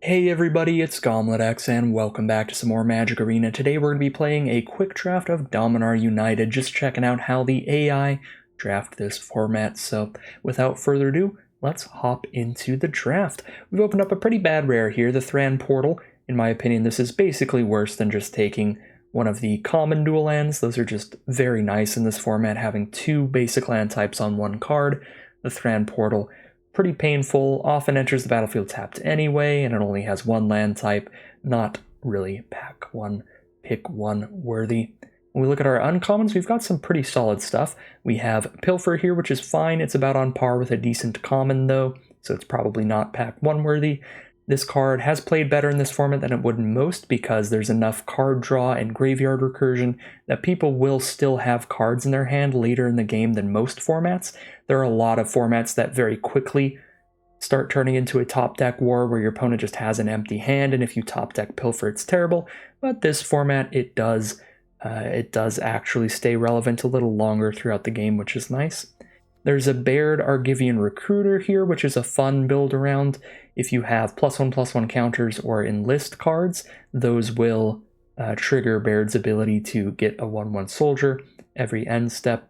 Hey everybody, it's GobletX and welcome back to some more Magic Arena. Today we're going to be playing a quick draft of Dominaria United, just checking out how the AI draft this format. So without further ado, let's hop into the draft. We've opened up a pretty bad rare here, the Thran Portal. In my opinion, this is basically worse than just taking one of the common dual lands. Those are just very nice in this format, having two basic land types on one card. The Thran Portal, pretty painful, often enters the battlefield tapped anyway, and it only has one land type, not really pick one worthy. When we look at our uncommons, we've got some pretty solid stuff. We have Pilfer here, which is fine. It's about on par with a decent common though, so it's probably not pack one worthy. This card has played better in this format than it would in most because there's enough card draw and graveyard recursion that people will still have cards in their hand later in the game than most formats. There are a lot of formats that very quickly start turning into a top deck war where your opponent just has an empty hand, and if you top deck Pilfer, it's terrible. But this format, it does actually stay relevant a little longer throughout the game, which is nice. There's a Baird Argivian Recruiter here, which is a fun build around. If you have +1/+1 counters or enlist cards, those will trigger Baird's ability to get a 1/1 soldier every end step.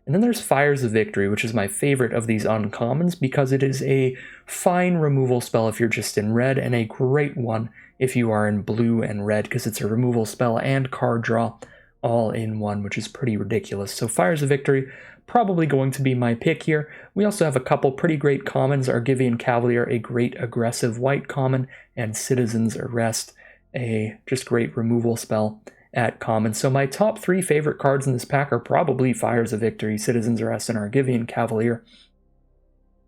And then there's Fires of Victory, which is my favorite of these uncommons because it is a fine removal spell if you're just in red, and a great one if you are in blue and red because it's a removal spell and card draw all in one, which is pretty ridiculous. So Fires of Victory, probably going to be my pick here. We also have a couple pretty great commons. Argivian Cavalier, a great aggressive white common, and Citizen's Arrest, a just great removal spell at common. So my top three favorite cards in this pack are probably Fires of Victory, Citizen's Arrest, and Argivian Cavalier,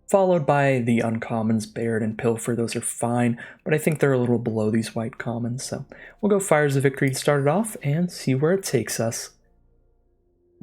followed by the uncommons, Baird and Pilfer. Those are fine, but I think they're a little below these white commons. So we'll go Fires of Victory to start it off and see where it takes us.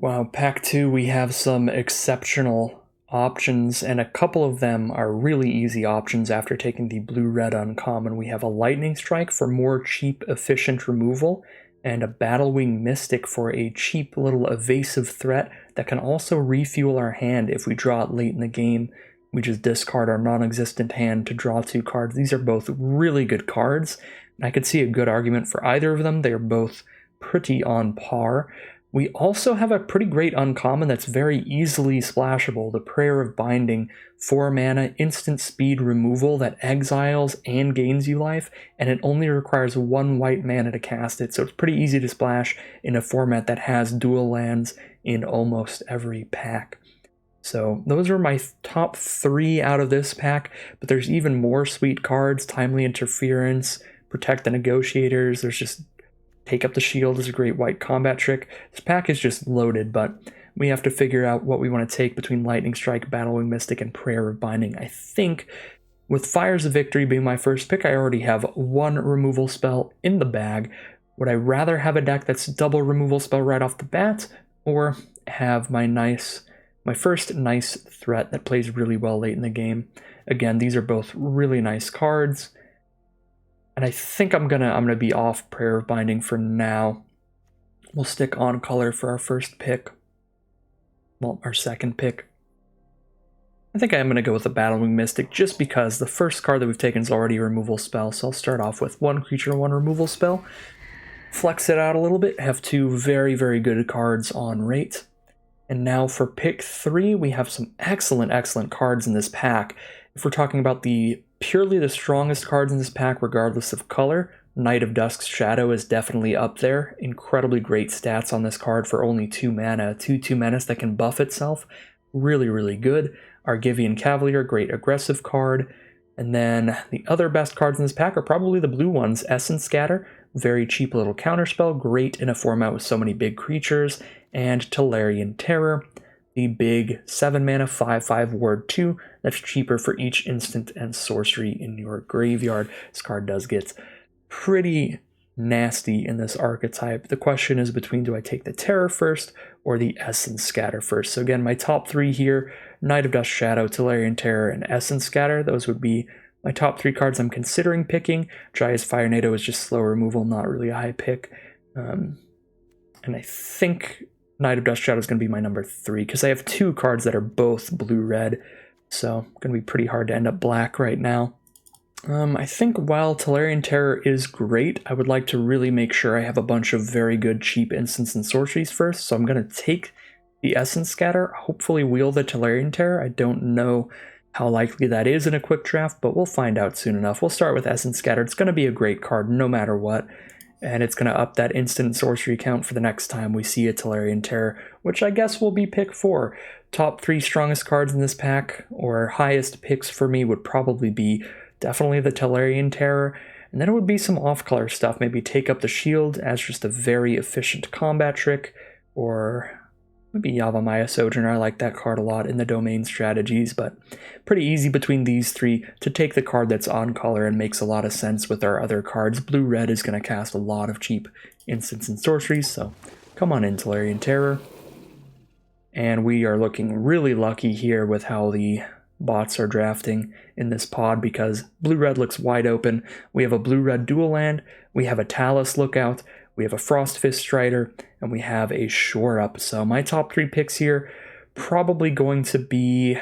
Wow, pack 2, we have some exceptional options, and a couple of them are really easy options after taking the blue-red uncommon. We have a Lightning Strike for more cheap, efficient removal, and a Battlewing Mystic for a cheap little evasive threat that can also refuel our hand if we draw it late in the game. We just discard our non-existent hand to draw 2 cards. These are both really good cards, and I could see a good argument for either of them. They are both pretty on par. We also have a pretty great uncommon that's very easily splashable, the Prayer of Binding, 4 mana, instant speed removal that exiles and gains you life, and it only requires 1 white mana to cast it, so it's pretty easy to splash in a format that has dual lands in almost every pack. So those are my top 3 out of this pack, but there's even more sweet cards. Timely Interference, Protect the Negotiators, there's just Take Up the Shield is a great white combat trick. This pack is just loaded, but we have to figure out what we want to take between Lightning Strike, Battlewing Mystic, and Prayer of Binding. I think with Fires of Victory being my first pick, I already have 1 removal spell in the bag. Would I rather have a deck that's double removal spell right off the bat, or have my first nice threat that plays really well late in the game? Again, these are both really nice cards. And I think I'm gonna be off Prayer of Binding for now. We'll stick on color for our first pick. Well, our second pick. I think I'm gonna go with the Battlewing Mystic just because the first card that we've taken is already a removal spell. So I'll start off with 1 creature, 1 removal spell. Flex it out a little bit. Have 2 very, very good cards on rate. And now for pick 3, we have some excellent cards in this pack. If we're talking about purely the strongest cards in this pack, regardless of color, Knight of Dusk's Shadow is definitely up there. Incredibly great stats on this card for only 2 mana. 2/2 menace that can buff itself. Really, really good. Argivian Cavalier, great aggressive card. And then the other best cards in this pack are probably the blue ones. Essence Scatter, very cheap little counterspell, great in a format with so many big creatures. And Tolarian Terror, the big 7 mana 5/5 ward 2 that's cheaper for each instant and sorcery in your graveyard. This card does get pretty nasty in this archetype. The question is between, do I take the Terror first or the Essence Scatter first? So again, my top 3 here, Knight of Dusk Shadow, Tolarian Terror, and Essence Scatter. Those would be my top 3 cards I'm considering picking. Dryas Firenado is just slow removal, not really a high pick. And I think Knight of Dusk Shadow is going to be my number 3 because I have 2 cards that are both blue-red, so it's going to be pretty hard to end up black right now. I think while Tolarian Terror is great, I would like to really make sure I have a bunch of very good cheap instants and sorceries first, so I'm going to take the Essence Scatter, hopefully wheel the Tolarian Terror. I don't know how likely that is in a quick draft, but we'll find out soon enough. We'll start with Essence Scatter. It's going to be a great card no matter what, and it's going to up that instant sorcery count for the next time we see a Tolarian Terror, which I guess will be pick 4. Top 3 strongest cards in this pack, or highest picks for me, would probably be definitely the Tolarian Terror, and then it would be some off-color stuff, maybe Take Up the Shield as just a very efficient combat trick, or maybe Yavimaya Sojourner. I like that card a lot in the domain strategies, but pretty easy between these 3 to take the card that's on color and makes a lot of sense with our other cards. Blue-red is going to cast a lot of cheap instants and sorceries, so come on in, Tolarian Terror. And we are looking really lucky here with how the bots are drafting in this pod, because blue-red looks wide open. We have a blue-red dual land, we have a Talus Lookout, we have a Frost Fist Strider, and we have a Shore Up. So my top 3 picks here, probably going to be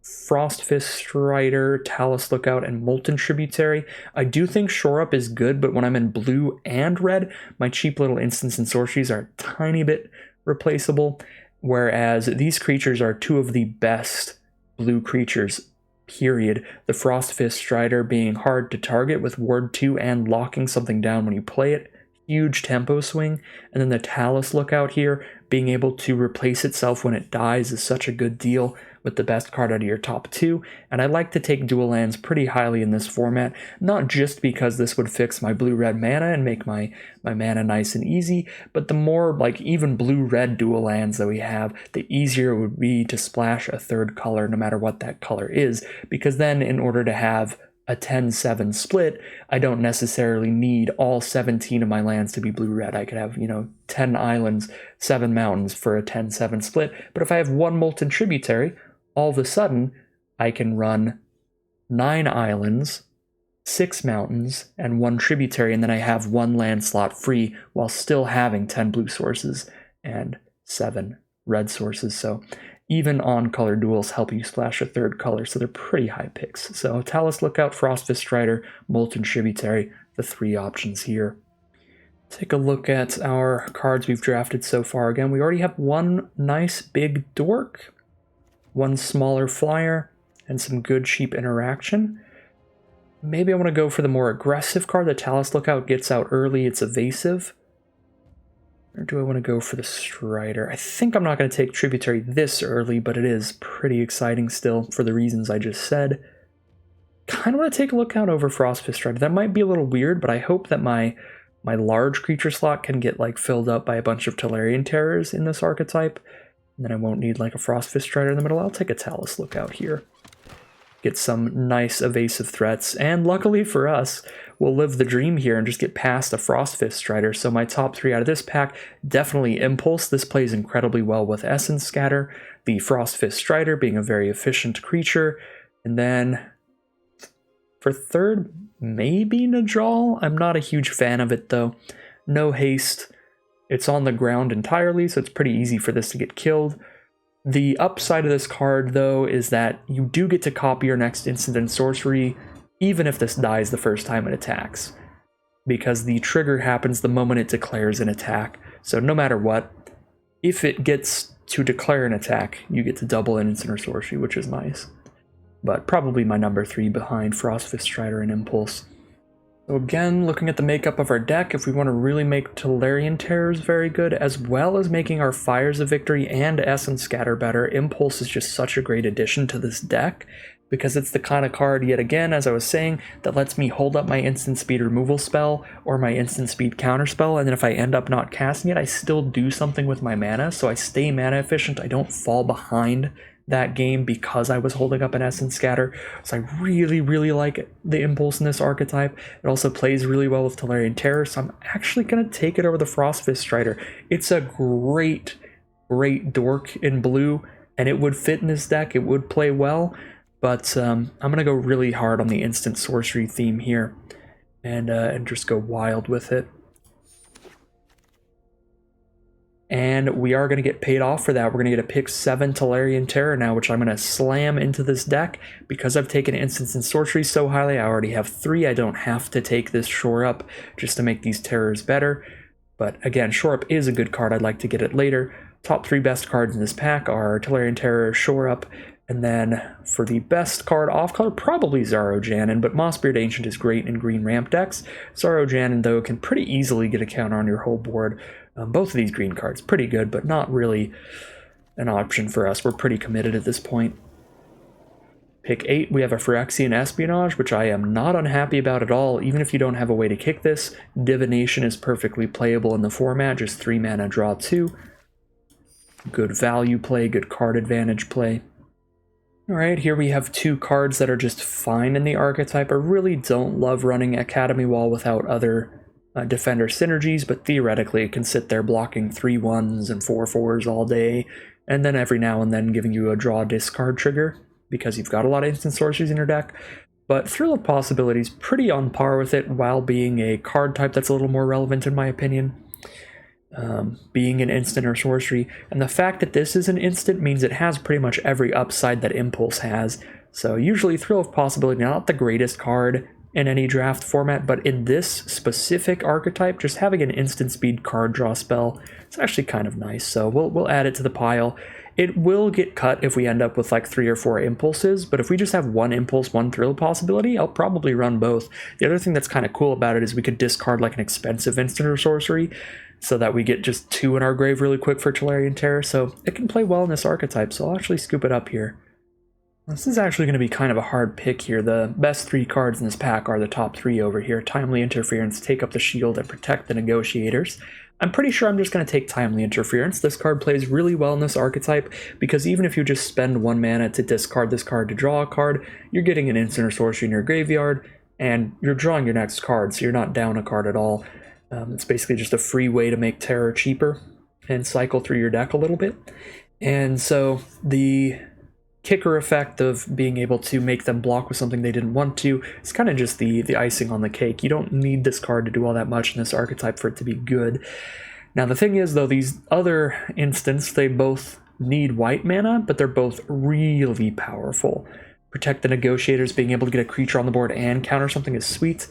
Frost Fist Strider, Talus Lookout, and Molten Tributary. I do think Shore Up is good, but when I'm in blue and red, my cheap little instants and sorceries are a tiny bit replaceable, whereas these creatures are 2 of the best blue creatures, period. The Frost Fist Strider being hard to target with Ward 2 and locking something down when you play it. Huge tempo swing. And then the Talus Lookout here, being able to replace itself when it dies, is such a good deal with the best card out of your top 2. And I like to take dual lands pretty highly in this format, not just because this would fix my blue-red mana and make my mana nice and easy, but the more like even blue-red dual lands that we have, the easier it would be to splash a third color no matter what that color is, because then in order to have a 10-7 split, I don't necessarily need all 17 of my lands to be blue-red. I could have, 10 islands, 7 mountains for a 10-7 split, but if I have 1 Molten Tributary, all of a sudden, I can run 9 islands, 6 mountains, and 1 tributary, and then I have 1 land slot free while still having 10 blue sources and 7 red sources. So even on-color duels help you splash a third color, so they're pretty high picks. So Talus Lookout, Frost Fist Strider, Molten Tributary, the 3 options here. Take a look at our cards we've drafted so far. Again, we already have 1 nice big dork, 1 smaller flyer, and some good cheap interaction. Maybe I want to go for the more aggressive card. The Talus Lookout gets out early, it's evasive. Or do I want to go for the Strider? I think I'm not going to take Tributary this early, but it is pretty exciting still for the reasons I just said. Kind of want to take a Lookout over Frost Fist Strider. That might be a little weird, but I hope that my large creature slot can get filled up by a bunch of Tolarian Terrors in this archetype. And then I won't need a Frost Fist Strider in the middle. I'll take a Talus Lookout here. Get some nice evasive threats, and luckily for us, we'll live the dream here and just get past a Frost Fist Strider. So my top 3 out of this pack, definitely Impulse. This plays incredibly well with Essence Scatter, the Frost Fist Strider being a very efficient creature, and then for third, maybe Najal. I'm not a huge fan of it though. No haste. It's on the ground entirely, so it's pretty easy for this to get killed. The upside of this card, though, is that you do get to copy your next instant and sorcery, even if this dies the first time it attacks, because the trigger happens the moment it declares an attack. So no matter what, if it gets to declare an attack, you get to double an instant or sorcery, which is nice. But probably my number 3 behind Frost Fist Strider and Impulse. So again, looking at the makeup of our deck, if we want to really make Tolarian Terrors very good, as well as making our Fires of Victory and Essence Scatter better, Impulse is just such a great addition to this deck, because it's the kind of card, yet again, as I was saying, that lets me hold up my instant speed removal spell or my instant speed counter spell, and then if I end up not casting it, I still do something with my mana, so I stay mana efficient, I don't fall behind that game because I was holding up an Essence Scatter. So I really, really like the Impulse in this archetype. It also plays really well with Tolarian Terror, so I'm actually going to take it over the Frost Fist Strider. It's a great dork in blue, and it would fit in this deck. It would play well, but I'm going to go really hard on the instant sorcery theme here and just go wild with it. And we are going to get paid off for that. We're going to get a pick 7 Dominaria Terror now, which I'm going to slam into this deck. Because I've taken Instants and Sorcery so highly, I already have 3. I don't have to take this Shore Up just to make these Terrors better. But again, Shore Up is a good card. I'd like to get it later. Top 3 best cards in this pack are Dominaria Terror, Shore Up, and then for the best card off color, probably Zaro-Janin, but Mossbeard Ancient is great in green ramp decks. Zaro-Janin, though, can pretty easily get a counter on your whole board. Both of these green cards, pretty good, but not really an option for us. We're pretty committed at this point. Pick 8, we have a Phyrexian Espionage, which I am not unhappy about at all. Even if you don't have a way to kick this, Divination is perfectly playable in the format, just 3 mana, draw 2. Good value play, good card advantage play. Alright, here we have 2 cards that are just fine in the archetype. I really don't love running Academy Wall without other Defender synergies, but theoretically it can sit there blocking 3/1s and 4/4s all day, and then every now and then giving you a draw discard trigger, because you've got a lot of instant sorceries in your deck. But Thrill of Possibilities pretty on par with it, while being a card type that's a little more relevant in my opinion. Being an instant or sorcery, and the fact that this is an instant means it has pretty much every upside that Impulse has. So usually Thrill of Possibility, not the greatest card in any draft format, but in this specific archetype, just having an instant speed card draw spell, it's actually kind of nice. So we'll add it to the pile. It will get cut if we end up with like 3 or 4 impulses, but if we just have 1 impulse, 1 Thrill Possibility, I'll probably run both. The other thing that's kind of cool about it is we could discard like an expensive instant or sorcery, so that we get just 2 in our grave really quick for Dominaria Terror, so it can play well in this archetype, so I'll actually scoop it up here. This is actually going to be kind of a hard pick here. The best 3 cards in this pack are the top 3 over here. Timely Interference, Take Up the Shield, and Protect the Negotiators. I'm pretty sure I'm just going to take Timely Interference. This card plays really well in this archetype, because even if you just spend 1 mana to discard this card to draw a card, you're getting an instant or sorcery in your graveyard, and you're drawing your next card, so you're not down a card at all. It's basically just a free way to make Terror cheaper and cycle through your deck a little bit. And so the kicker effect of being able to make them block with something they didn't want to is kind of just the icing on the cake. You don't need this card to do all that much in this archetype for it to be good. Now the thing is, though, these other instants, they both need white mana, but they're both really powerful. Protect the Negotiators, being able to get a creature on the board and counter something is sweet.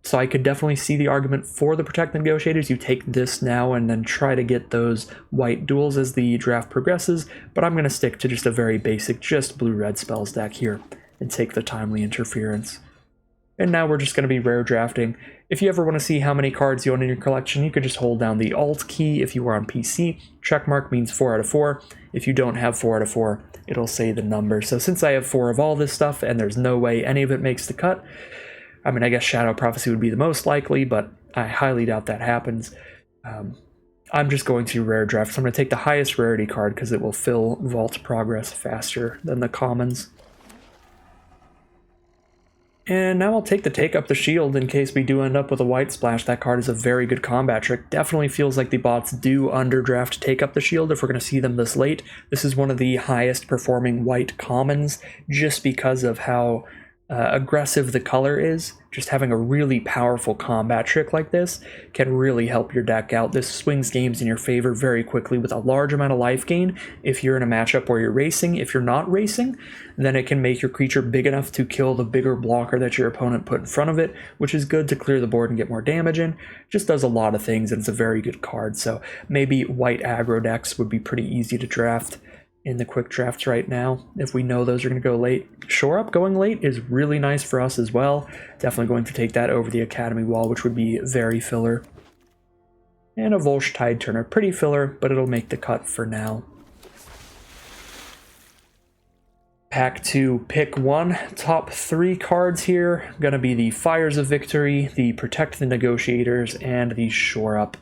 So I could definitely see the argument for the Protect the Negotiators. You take this now and then try to get those white duels as the draft progresses, but I'm going to stick to just a very basic, just blue-red spells deck here and take the Timely Interference. And now we're just going to be rare drafting. If you ever want to see how many cards you own in your collection, you could just hold down the Alt key if you are on PC. Checkmark means 4 out of 4. If you don't have 4 out of 4, it'll say the number. So since I have 4 of all this stuff and there's no way any of it makes the cut, I mean, I guess Shadow Prophecy would be the most likely, but I highly doubt that happens. I'm just going to rare draft. So I'm going to take the highest rarity card because it will fill Vault Progress faster than the commons. And now I'll take Up the Shield in case we do end up with a white splash. That card is a very good combat trick. Definitely feels like the bots do underdraft Take Up the Shield if we're going to see them this late. This is one of the highest performing white commons just because of how aggressive the color is. Just having a really powerful combat trick like this can really help your deck out. This swings games in your favor very quickly with a large amount of life gain if you're in a matchup where you're racing. If you're not racing, then it can make your creature big enough to kill the bigger blocker that your opponent put in front of it, which is good to clear the board and get more damage in. Just does a lot of things, and it's a very good card. So maybe white aggro decks would be pretty easy to draft in the quick drafts right now, if we know those are going to go late. Shore Up going late is really nice for us as well. Definitely going to take that over the Academy Wall, which would be very filler. And a Volsh Tide Turner, pretty filler, but it'll make the cut for now. Pack 2, pick 1. Top 3 cards here, gonna be the Fires of Victory, the Protect the Negotiators, and the Shore Up.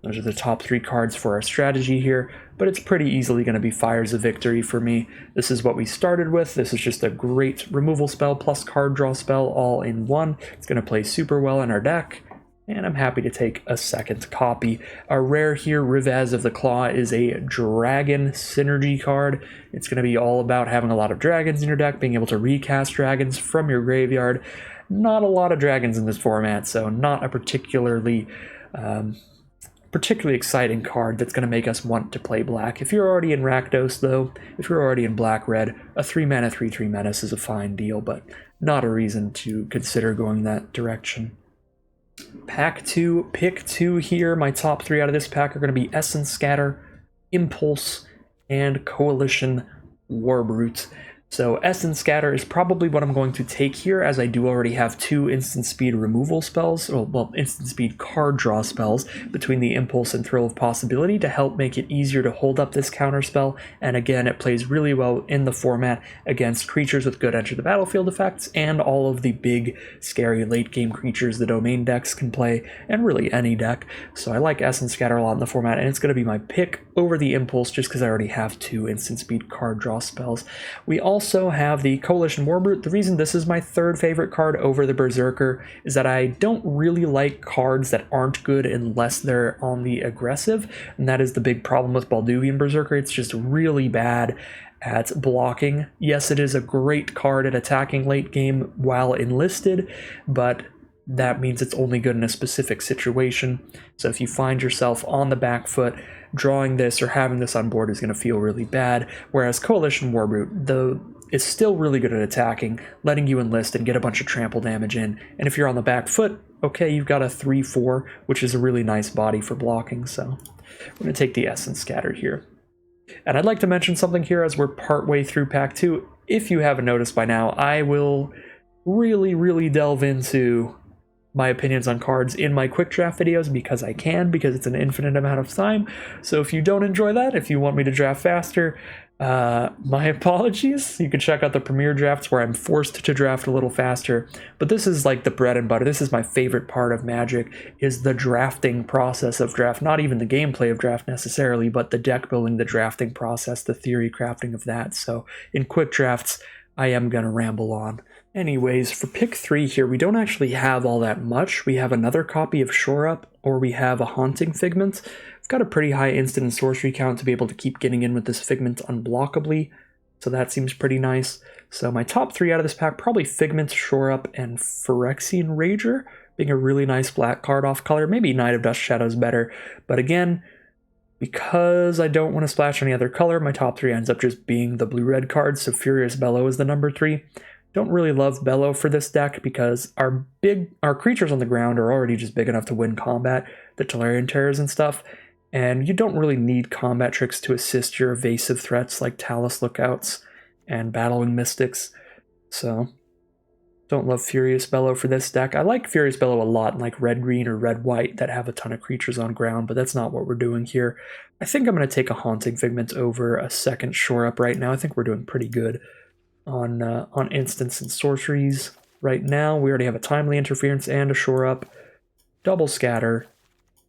Those are the top 3 cards for our strategy here, but it's pretty easily going to be Fires of Victory for me. This is what we started with. This is just a great removal spell plus card draw spell all in one. It's going to play super well in our deck, and I'm happy to take a second copy. Our rare here, Rivaz of the Claw, is a dragon synergy card. It's going to be all about having a lot of dragons in your deck, being able to recast dragons from your graveyard. Not a lot of dragons in this format, so not a particularly particularly exciting card that's going to make us want to play black. If you're already in Rakdos, though, if you're already in black-red, a 3-mana 3/3 menace is a fine deal, but not a reason to consider going that direction. Pack 2, pick 2 here. My top 3 out of this pack are going to be Essence Scatter, Impulse, and Coalition Warbrute. So Essence Scatter is probably what I'm going to take here, as I do already have 2 instant speed removal spells, well, instant speed card draw spells between the Impulse and Thrill of Possibility to help make it easier to hold up this counter spell. And again, it plays really well in the format against creatures with good enter the battlefield effects and all of the big, scary late game creatures the domain decks can play, and really any deck. So I like Essence Scatter a lot in the format, and it's going to be my pick over the Impulse just because I already have 2 instant speed card draw spells. We also have the Coalition Warbrute. The reason this is my 3rd favorite card over the Berserker is that I don't really like cards that aren't good unless they're on the aggressive, and that is the big problem with Balduvian Berserker. It's just really bad at blocking. Yes, it is a great card at attacking late game while enlisted, but that means it's only good in a specific situation. So if you find yourself on the back foot, drawing this or having this on board is going to feel really bad, whereas Coalition Warbrute is still really good at attacking, letting you enlist and get a bunch of trample damage in, and if you're on the back foot, okay, you've got a 3/4, which is a really nice body for blocking, so I'm going to take the Essence Scatter here. And I'd like to mention something here as we're partway through Pack 2. If you haven't noticed by now, I will really delve into my opinions on cards in my quick draft videos because I can, because it's an infinite amount of time. So if you don't enjoy that, if you want me to draft faster, my apologies. You can check out the premiere drafts where I'm forced to draft a little faster, but this is like the bread and butter. This is my favorite part of Magic, is the drafting process of draft. Not even the gameplay of draft necessarily, but the deck building, the drafting process, the theory crafting of that. So in quick drafts, I am going to ramble on. Anyways, for pick 3 here, we don't actually have all that much. We have another copy of Shore Up, or we have a Haunting Figment. I've got a pretty high instant and sorcery count to be able to keep getting in with this Figment unblockably, so that seems pretty nice. So my top 3 out of this pack, probably Figment, Shore Up, and Phyrexian Rager, being a really nice black card off color. Maybe Knight of Dust Shadows better, but again, because I don't want to splash any other color, my top 3 ends up just being the blue-red cards, so Furious Bellow is the number 3. Don't really love Bellow for this deck because our creatures on the ground are already just big enough to win combat, the Tolarian Terrors and stuff, and you don't really need combat tricks to assist your evasive threats like Talus Lookouts and Battling Mystics, so don't love Furious Bellow for this deck. I like Furious Bellow a lot in like red-green or red-white that have a ton of creatures on ground, but that's not what we're doing here. I think I'm going to take a Haunting Figment over a second Shore Up right now. I think we're doing pretty good on instants and sorceries right now. We already have a Timely Interference and a Shore Up, double Scatter,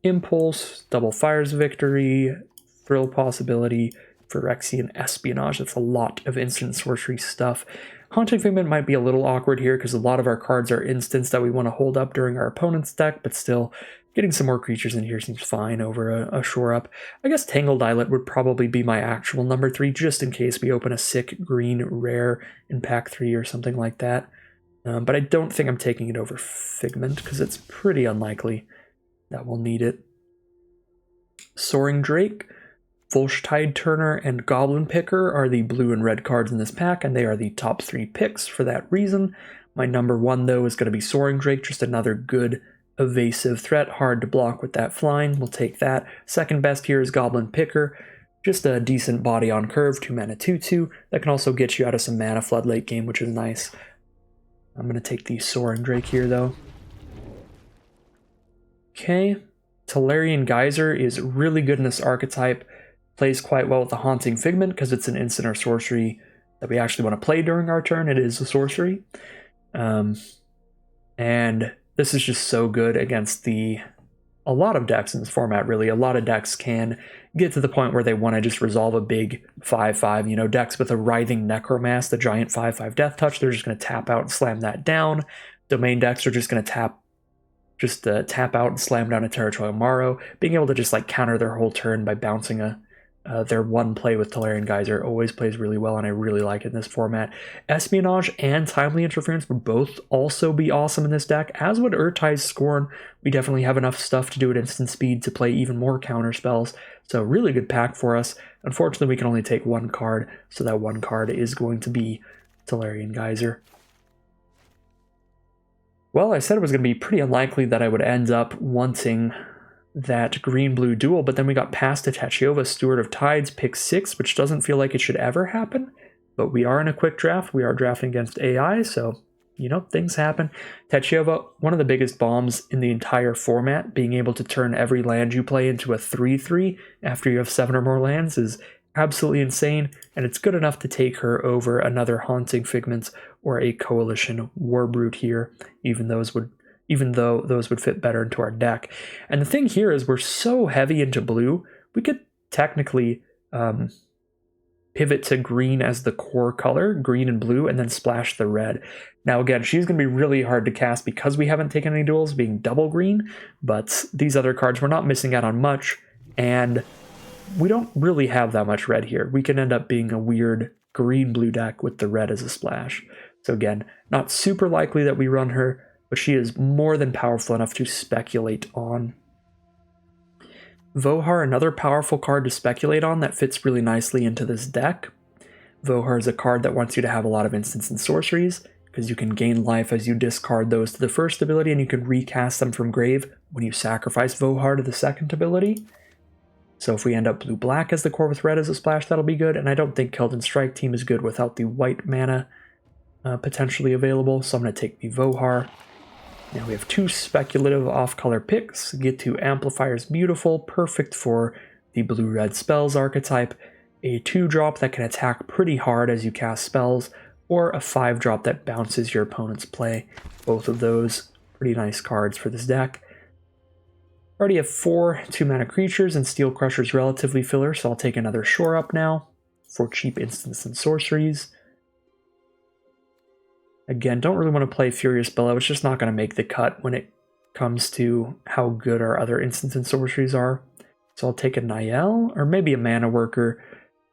Impulse, double Fire's Victory, Thrill Possibility, Phyrexian Espionage. That's a lot of instant sorcery stuff. Haunting Figment might be a little awkward here because a lot of our cards are instants that we want to hold up during our opponent's deck, but still, getting some more creatures in here seems fine over a Shore Up. I guess Tangled Islet would probably be my actual number 3, just in case we open a sick green rare in pack 3 or something like that. But I don't think I'm taking it over Figment, because it's pretty unlikely that we'll need it. Soaring Drake, Volstide Turner, and Goblin Picker are the blue and red cards in this pack, and they are the top 3 picks for that reason. My number 1, though, is going to be Soaring Drake, just another good evasive threat, hard to block with that flying. We'll take that. Second best here is Goblin Picker, just a decent body on curve, 2-mana 2/2 that can also get you out of some mana flood late game, which is nice. I'm going to take the Soaring Drake here, though. Okay, Tolarian Geyser is really good in this archetype. Plays quite well with the Haunting Figment because it's an instant or sorcery that we actually want to play during our turn. It is a sorcery. And this is just so good against a lot of decks in this format, really. A lot of decks can get to the point where they want to just resolve a big 5/5. You know, decks with a Writhing Necromass, the giant 5/5 Death Touch, they're just going to tap out and slam that down. Domain decks are just going to tap out and slam down a Territorial Morrow, being able to just like counter their whole turn by bouncing a their one play with Tolarian Geyser always plays really well, and I really like it in this format. Espionage and Timely Interference would both also be awesome in this deck, as would Urtai's Scorn. We definitely have enough stuff to do at instant speed to play even more counter spells, so really good pack for us. Unfortunately, we can only take one card, so that one card is going to be Tolarian Geyser. Well, I said it was going to be pretty unlikely that I would end up wanting that green-blue duel, but then we got past to Tachiyova, Steward of Tides, pick 6, which doesn't feel like it should ever happen, but we are in a quick draft. We are drafting against AI, so, you know, things happen. Tachiyova, one of the biggest bombs in the entire format, being able to turn every land you play into a 3/3 after you have 7 or more lands is absolutely insane, and it's good enough to take her over another Haunting Figments or a Coalition Warbrute here, even though those would fit better into our deck. And the thing here is we're so heavy into blue, we could technically pivot to green as the core color, green and blue, and then splash the red. Now again, she's going to be really hard to cast because we haven't taken any duels, being double green, but these other cards, we're not missing out on much, and we don't really have that much red here. We can end up being a weird green-blue deck with the red as a splash. So again, not super likely that we run her, but she is more than powerful enough to speculate on. Vohar, another powerful card to speculate on that fits really nicely into this deck. Vohar is a card that wants you to have a lot of instants and sorceries, because you can gain life as you discard those to the first ability, and you can recast them from grave when you sacrifice Vohar to the second ability. So if we end up blue-black as the core with red as a splash, that'll be good, and I don't think Keldon Strike Team is good without the white mana potentially available, so I'm going to take the Vohar. Now we have 2 speculative off-color picks. Get to Amplifier's Beautiful, perfect for the blue-red spells archetype, a 2-drop that can attack pretty hard as you cast spells, or a 5-drop that bounces your opponent's play. Both of those pretty nice cards for this deck. Already have 4 2-mana creatures, and Steel Crusher's relatively filler, so I'll take another Shore Up now for cheap instants and sorceries. Again, don't really want to play Furious Billow. It's just not going to make the cut when it comes to how good our other instants and sorceries are. So I'll take a Niall, or maybe a Mana Worker.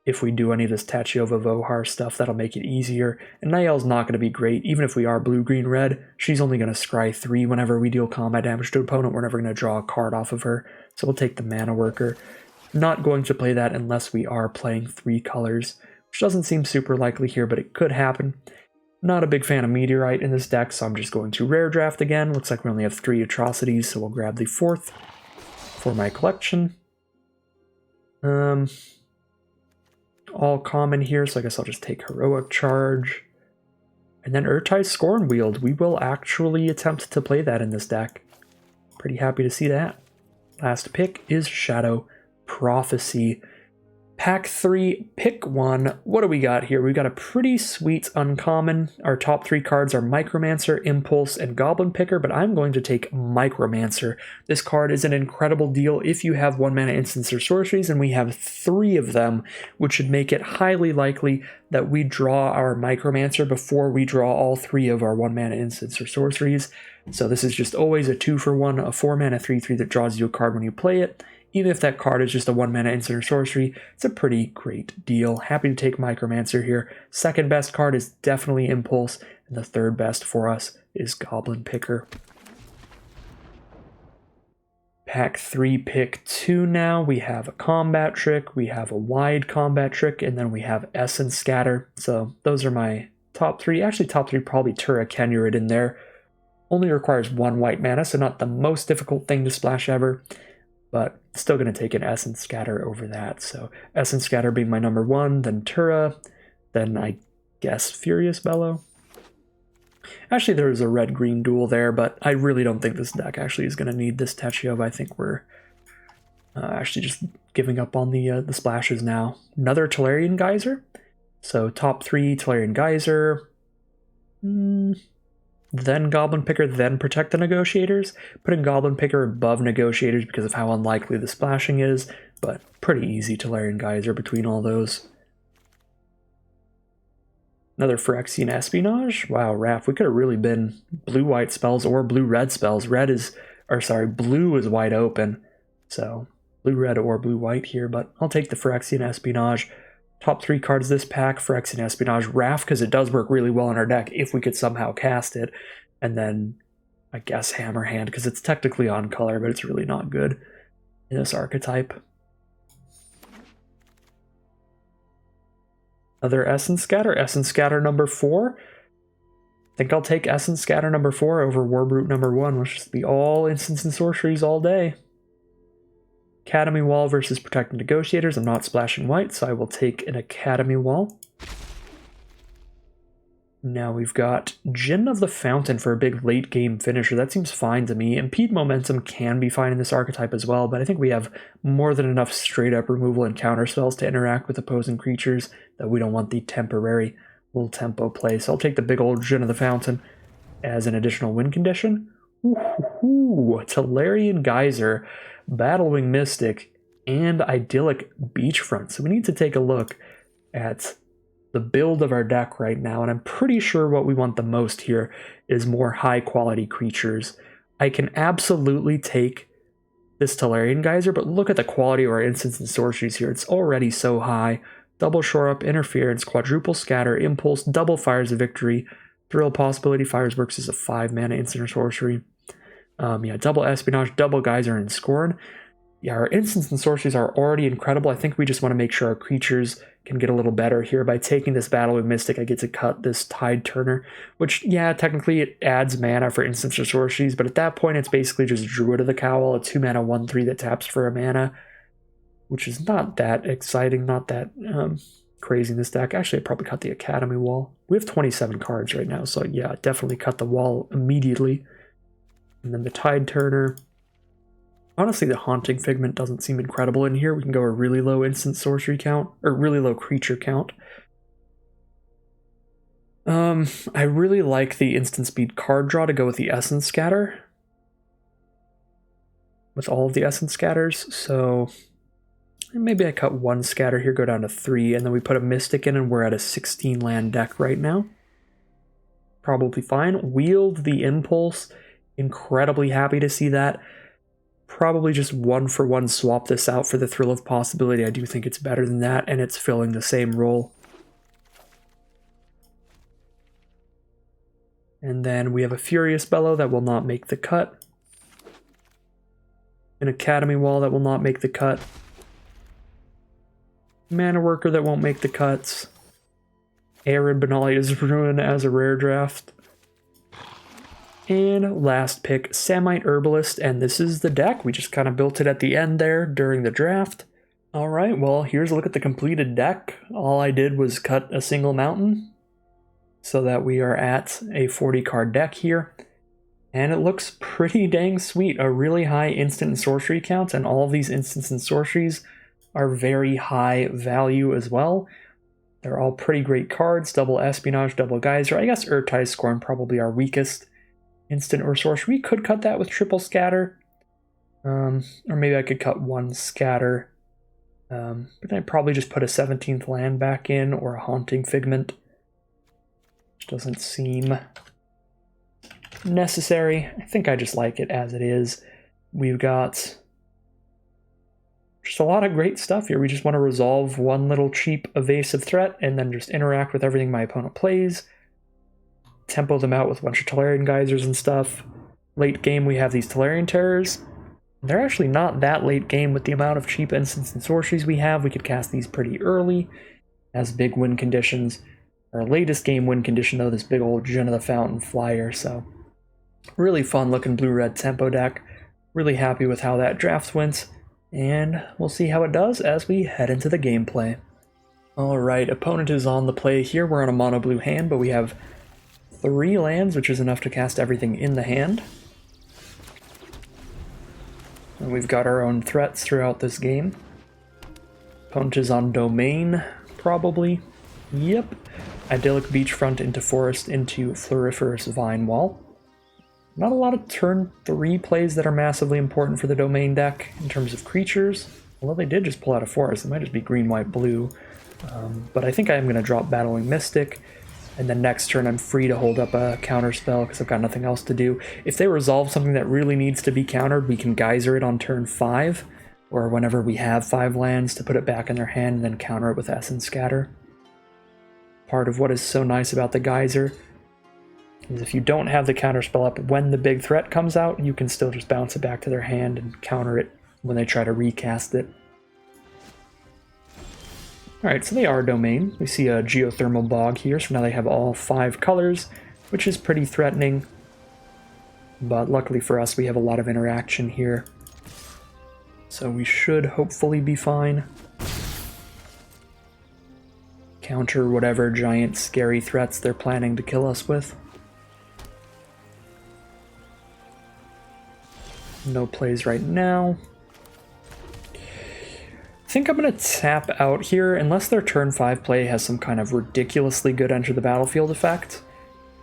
If we do any of this Tachiyova Vohar stuff, that'll make it easier. And Niall's not going to be great, even if we are blue, green, red. She's only going to scry 3 whenever we deal combat damage to an opponent. We're never going to draw a card off of her. So we'll take the Mana Worker. Not going to play that unless we are playing 3 colors, which doesn't seem super likely here, but it could happen. Not a big fan of Meteorite in this deck, so I'm just going to rare draft again. Looks like we only have 3 atrocities, so we'll grab the 4th for my collection. All common here, so I guess I'll just take Heroic Charge. And then Urtai's Scorn Wield. We will actually attempt to play that in this deck. Pretty happy to see that. Last pick is Shadow Prophecy. Pack 3, pick 1. What do we got here? We've got a pretty sweet uncommon. Our top 3 cards are Micromancer, Impulse, and Goblin Picker, but I'm going to take Micromancer. This card is an incredible deal if you have 1-mana instants or sorceries, and we have 3 of them, which should make it highly likely that we draw our Micromancer before we draw all 3 of our 1-mana instants or sorceries. So this is just always a 2-for-1, a 4-mana 3/3 that draws you a card when you play it. Even if that card is just a 1-mana instant or sorcery, it's a pretty great deal. Happy to take Micromancer here. Second best card is definitely Impulse, and the third best for us is Goblin Picker. Pack 3, pick 2 now. We have a Combat Trick, we have a Wide Combat Trick, and then we have Essence Scatter. So those are my top 3. Actually, top 3 probably Tura Kenurid in there. Only requires 1 white mana, so not the most difficult thing to splash ever. But still going to take an Essence Scatter over that. So Essence Scatter being my number 1, then Tura, then I guess Furious Bellow. Actually, there's a red-green duel there, but I really don't think this deck actually is going to need this Tachiyova. I think we're actually just giving up on the splashes now. Another Tolarian Geyser. So top 3 Tolarian Geyser. Then Goblin Picker, then Protect the Negotiators. Putting Goblin Picker above Negotiators because of how unlikely the splashing is, but pretty easy Tolarian Geyser between all those. Another Phyrexian Espionage. Wow, Raph, we could have really been blue-white spells or blue-red spells. Blue is wide open, so blue-red or blue-white here, but I'll take the Phyrexian Espionage. Top 3 cards this pack, Phyrexian Espionage, Wrath, because it does work really well in our deck if we could somehow cast it. And then, I guess, Hammerhand, because it's technically on color, but it's really not good in this archetype. Another Essence Scatter number 4. I think I'll take Essence Scatter number 4 over Warbrute number 1, which is be all instants and sorceries all day. Academy Wall versus Protecting Negotiators. I'm not splashing white, so I will take an Academy Wall. Now we've got Djinn of the Fountain for a big late game finisher. That seems fine to me. Impede Momentum can be fine in this archetype as well, but I think we have more than enough straight up removal and counter spells to interact with opposing creatures that we don't want the temporary little tempo play. So I'll take the big old Djinn of the Fountain as an additional win condition. Ooh, Tolarian Geyser, Battlewing Mystic, and Idyllic Beachfront. So we need to take a look at the build of our deck right now, and I'm pretty sure what we want the most here is more high quality creatures. I can absolutely take this Tolarian Geyser, but look at the quality of our instants and sorceries here. It's already so high. Double Shore Up, Interference, Quadruple Scatter, Impulse, Double Fires of Victory, Thrill Possibility, Fires works as a 5-mana instant or sorcery. Yeah, double Espionage, double Geyser, and Scorn. Yeah, our instants and sorceries are already incredible. I think we just want to make sure our creatures can get a little better here. By taking this Battlewing Mystic, I get to cut this Tide Turner, which, yeah, technically it adds mana for instants or sorceries, but at that point it's basically just Druid of the Cowl, a 2-mana 1/3 that taps for a mana, which is not that exciting, not that crazy in this deck. Actually, I'd probably cut the Academy Wall. We have 27 cards right now, so yeah, definitely cut the wall immediately. And then the Tide Turner. Honestly, the Haunting Figment doesn't seem incredible in here. We can go a really low instant sorcery count, or really low creature count. I really like the instant speed card draw to go with the Essence Scatter. With all of the Essence Scatters, so maybe I cut 1 scatter here, go down to 3, and then we put a Mystic in, and we're at a 16 land deck right now. Probably fine. Wield the Impulse. Incredibly happy to see that. Probably just 1-for-1 swap this out for the Thrill of Possibility. I do think it's better than that, and it's filling the same role. And then we have a Furious Bellow that will not make the cut. An Academy Wall that will not make the cut. Mana Worker that won't make the cuts. Arid Benalia's Ruin as a rare draft. And last pick, Samite Herbalist, and this is the deck. We just kind of built it at the end there during the draft. Alright, well, here's a look at the completed deck. All I did was cut a single mountain so that we are at a 40-card deck here. And it looks pretty dang sweet. A really high instant and sorcery count, and all of these instants and sorceries are very high value as well. They're all pretty great cards. Double Espionage, double Geyser. I guess Urtai's Scorn probably our weakest instant or sorcery. We could cut that with triple scatter. Or maybe I could cut 1 scatter. But I'd probably just put a 17th land back in, or a Haunting Figment. Which doesn't seem necessary. I think I just like it as it is. We've got just a lot of great stuff here. We just want to resolve one little cheap evasive threat and then just interact with everything my opponent plays. Tempo them out with a bunch of Tolarian Geysers and stuff. Late game we have these Tolarian Terrors. They're actually not that late game with the amount of cheap instants and sorceries we have. We could cast these pretty early as big win conditions. Our latest game win condition though, this big old Djinn of the Fountain Flyer, so really fun looking blue-red tempo deck. Really happy with how that draft went, and we'll see how it does as we head into the gameplay. Alright, opponent is on the play here. We're on a mono blue hand, but we have 3 lands, which is enough to cast everything in the hand. And we've got our own threats throughout this game. Opponent is on Domain, probably. Yep. Idyllic Beachfront into Forest into Floriferous Vine Wall. Not a lot of turn 3 plays that are massively important for the Domain deck in terms of creatures. Although they did just pull out a Forest, it might just be green, white, blue. But I think I am going to drop Battling Mystic. And then next turn I'm free to hold up a counter spell because I've got nothing else to do. If they resolve something that really needs to be countered, we can Geyser it on turn 5. or whenever we have 5 lands, to put it back in their hand and then counter it with Essence Scatter. Part of what is so nice about the Geyser is if you don't have the counterspell up when the big threat comes out, you can still just bounce it back to their hand and counter it when they try to recast it. Alright, so they are domain. We see a Geothermal Bog here, so now they have all 5 colors, which is pretty threatening. But luckily for us, we have a lot of interaction here. So we should hopefully be fine. Counter whatever giant scary threats they're planning to kill us with. No plays right now. I think I'm going to tap out here, unless their turn 5 play has some kind of ridiculously good enter the battlefield effect.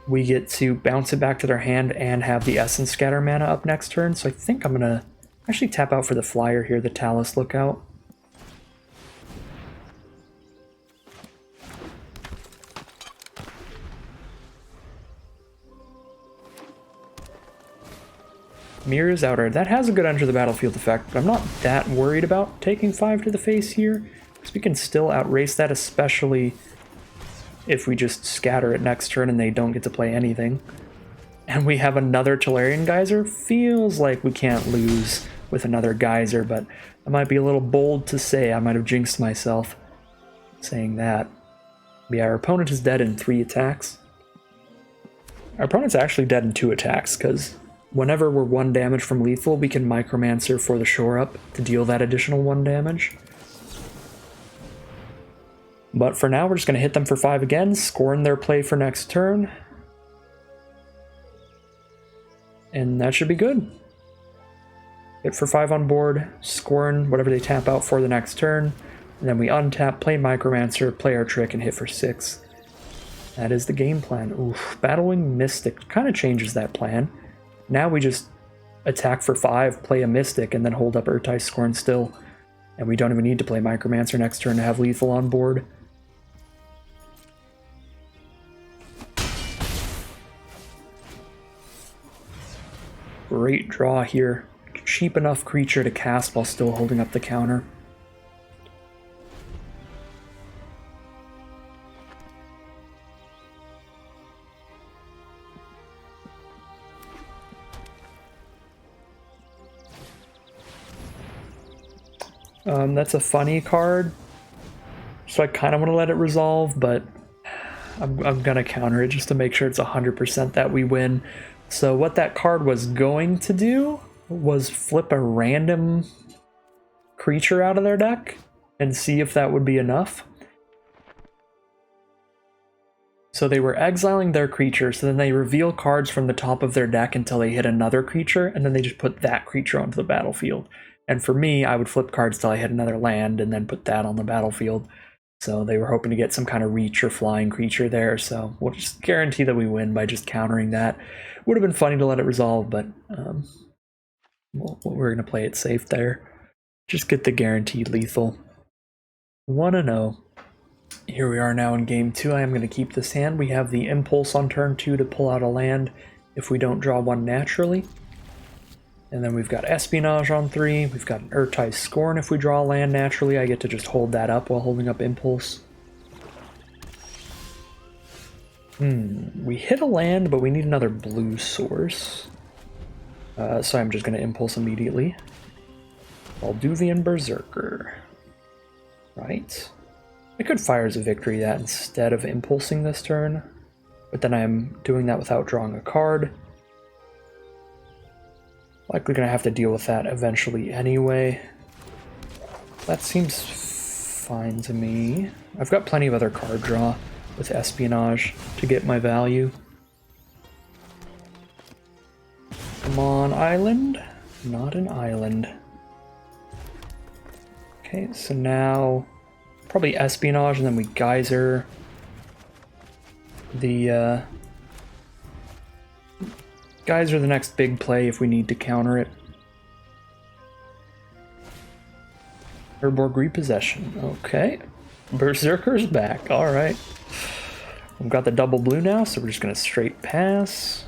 We get to bounce it back to their hand and have the Essence Scatter mana up next turn, so I think I'm going to actually tap out for the flyer here, the Talus Lookout. Mirror's Outer. That has a good enter the battlefield effect, but I'm not that worried about taking 5 to the face here, because we can still outrace that, especially if we just scatter it next turn and they don't get to play anything. And we have another Tolarian Geyser. Feels like we can't lose with another Geyser, but I might be a little bold to say. I might have jinxed myself saying that. But yeah, our opponent is dead in 3 attacks. Our opponent's actually dead in 2 attacks, because whenever we're 1 damage from lethal, we can Micromancer for the Shore Up to deal that additional 1 damage. But for now, we're just going to hit them for 5 again, scorn their play for next turn. And that should be good. Hit for 5 on board, scorn whatever they tap out for the next turn, and then we untap, play Micromancer, play our trick, and hit for 6. That is the game plan. Oof, Battling Mystic kind of changes that plan. Now we just attack for 5, play a Mystic, and then hold up Urtai Scorn still. And we don't even need to play Micromancer next turn to have lethal on board. Great draw here. Cheap enough creature to cast while still holding up the counter. That's a funny card, so I kind of want to let it resolve, but I'm going to counter it just to make sure it's 100% that we win. So what that card was going to do was flip a random creature out of their deck and see if that would be enough. So they were exiling their creature, so then they reveal cards from the top of their deck until they hit another creature, and then they just put that creature onto the battlefield. And for me, I would flip cards till I hit another land and then put that on the battlefield. So they were hoping to get some kind of reach or flying creature there, so we'll just guarantee that we win by just countering that. Would have been funny to let it resolve, but we're going to play it safe there. Just get the guaranteed lethal. 1-0. Here we are now in game 2. I am going to keep this hand. We have the Impulse on turn 2 to pull out a land if we don't draw one naturally. And then we've got Espionage on 3. We've got an Urtai Scorn. If we draw a land naturally, I get to just hold that up while holding up Impulse. We hit a land, but we need another blue source. So I'm just going to Impulse immediately. Valduvian Berserker. Right. I could Fires of Victory that instead of impulsing this turn, but then I'm doing that without drawing a card. Likely going to have to deal with that eventually anyway. That seems fine to me. I've got plenty of other card draw with Espionage to get my value. Come on, island. Not an island. Okay, so now probably Espionage, and then we Geyser the Geyser the next big play if we need to counter it. Urborg Repossession. Okay. Berserker's back. Alright. We've got the double blue now, so we're just going to straight pass.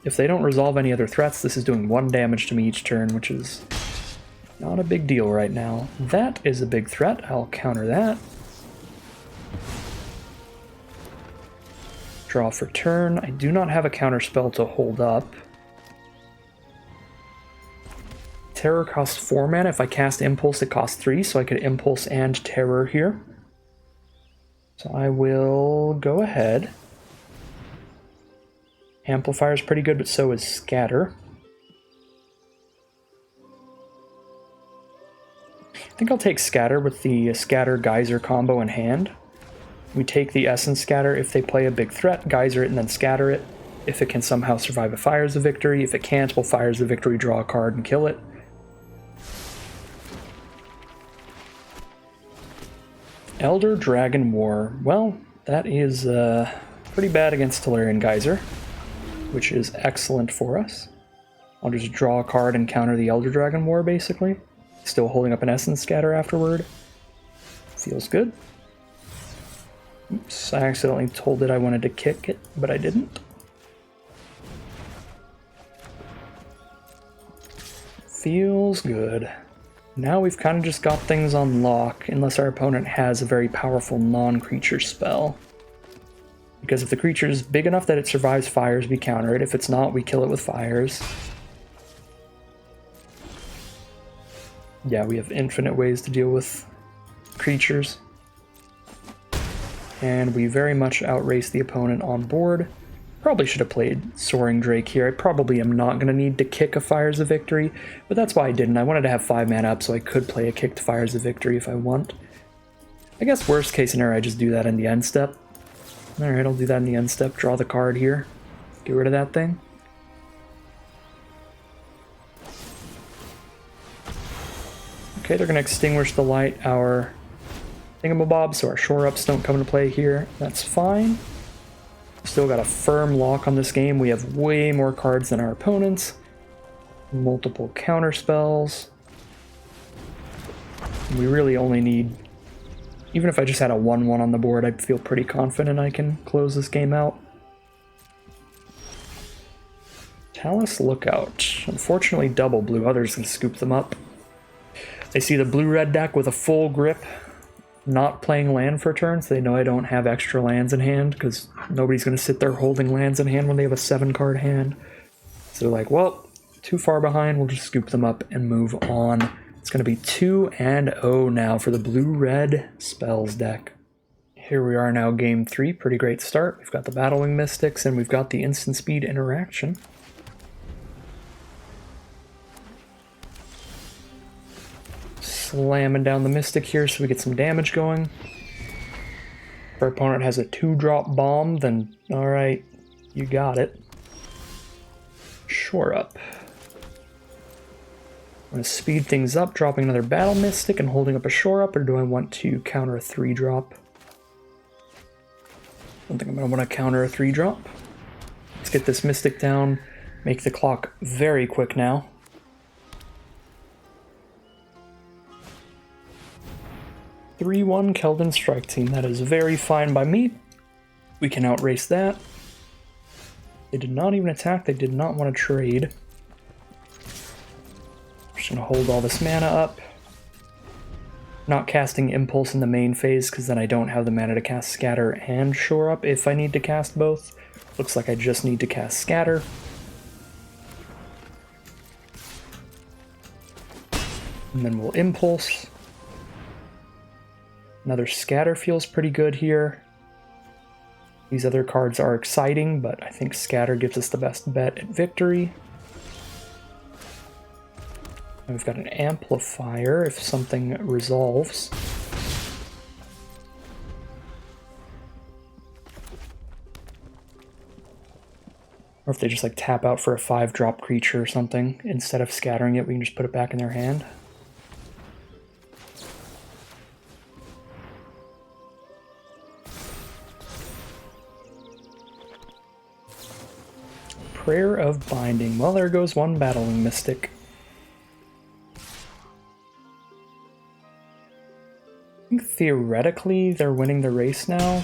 If they don't resolve any other threats, this is doing 1 damage to me each turn, which is Not a big deal right now. That is a big threat. I'll counter that. Draw for turn. I do not have a counter spell to hold up. Terror costs 4 mana. If I cast Impulse, it costs 3, so I could Impulse and Terror here. So I will go ahead. Amplifier is pretty good, but so is Scatter. I think I'll take Scatter with the Scatter Geyser combo in hand. We take the Essence Scatter if they play a big threat, Geyser it, and then Scatter it. If it can somehow survive a Fires the Victory. If it can't, we'll Fires the Victory, draw a card, and kill it. Elder Dragon War. Well, that is pretty bad against Tolarian Geyser, which is excellent for us. I'll just draw a card and counter the Elder Dragon War, basically. Still holding up an Essence Scatter afterward. Feels good. Oops, I accidentally told it I wanted to kick it, but I didn't. Feels good. Now we've kind of just got things on lock, unless our opponent has a very powerful non-creature spell. Because if the creature is big enough that it survives fires, we counter it. If it's not, we kill it with fires. Yeah, we have infinite ways to deal with creatures. And we very much outrace the opponent on board. Probably should have played Soaring Drake here. I probably am not going to need to kick a Fires of Victory, but that's why I didn't. I wanted to have 5 mana up so I could play a kicked Fires of Victory if I want. I guess worst case scenario, I just do that in the end step. Alright, I'll do that in the end step. Draw the card here. Get rid of that thing. Okay, they're going to extinguish the light, our thingamabob, so our shore-ups don't come into play here. That's fine. Still got a firm lock on this game. We have way more cards than our opponents. Multiple counter spells. We really only need... Even if I just had a 1-1 on the board, I'd feel pretty confident I can close this game out. Talus Lookout. Unfortunately, double blue. Others can scoop them up. They see the blue-red deck with a full grip. Not playing land for turns. They know I don't have extra lands in hand, because nobody's going to sit there holding lands in hand when they have a 7-card hand. So they're like, well, too far behind, we'll just scoop them up and move on. It's going to be 2-0 now for the blue-red spells deck. Here we are now, game 3. Pretty great start. We've got the Battlewing Mystics, and we've got the instant speed interaction. Slamming down the Mystic here so we get some damage going. If our opponent has a 2-drop bomb, then alright, you got it. Shore up. I'm going to speed things up, dropping another Battle Mystic and holding up a shore up, or do I want to counter a 3-drop? I don't think I'm going to want to counter a 3-drop. Let's get this Mystic down, make the clock very quick now. 3-1 Keldon Strike Team. That is very fine by me. We can outrace that. They did not even attack. They did not want to trade. Just going to hold all this mana up. Not casting Impulse in the main phase, because then I don't have the mana to cast Scatter and Shore Up if I need to cast both. Looks like I just need to cast Scatter. And then we'll Impulse. Another Scatter feels pretty good here. These other cards are exciting, but I think Scatter gives us the best bet at victory. And we've got an Amplifier if something resolves. Or if they just like tap out for a 5-drop creature or something, instead of scattering it, we can just put it back in their hand. Prayer of Binding. Well, there goes one Battlewing Mystic. I think theoretically they're winning the race now.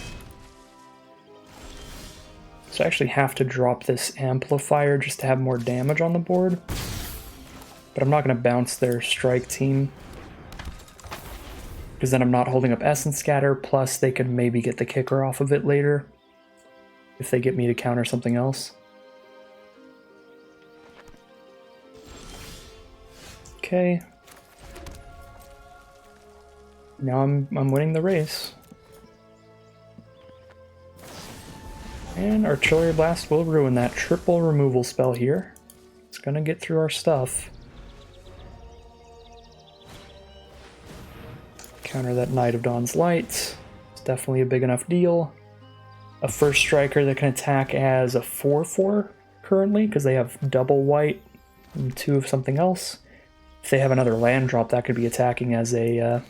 So I actually have to drop this Amplifier just to have more damage on the board. But I'm not going to bounce their strike team, because then I'm not holding up Essence Scatter, plus they can maybe get the kicker off of it later if they get me to counter something else. Okay. Now I'm winning the race. And Artillery Blast will ruin that triple removal spell here. It's gonna get through our stuff. Counter that Knight of Dawn's Light. It's definitely a big enough deal. A first striker that can attack as a 4/4 currently, because they have double white and 2 of something else. If they have another land drop, that could be attacking as a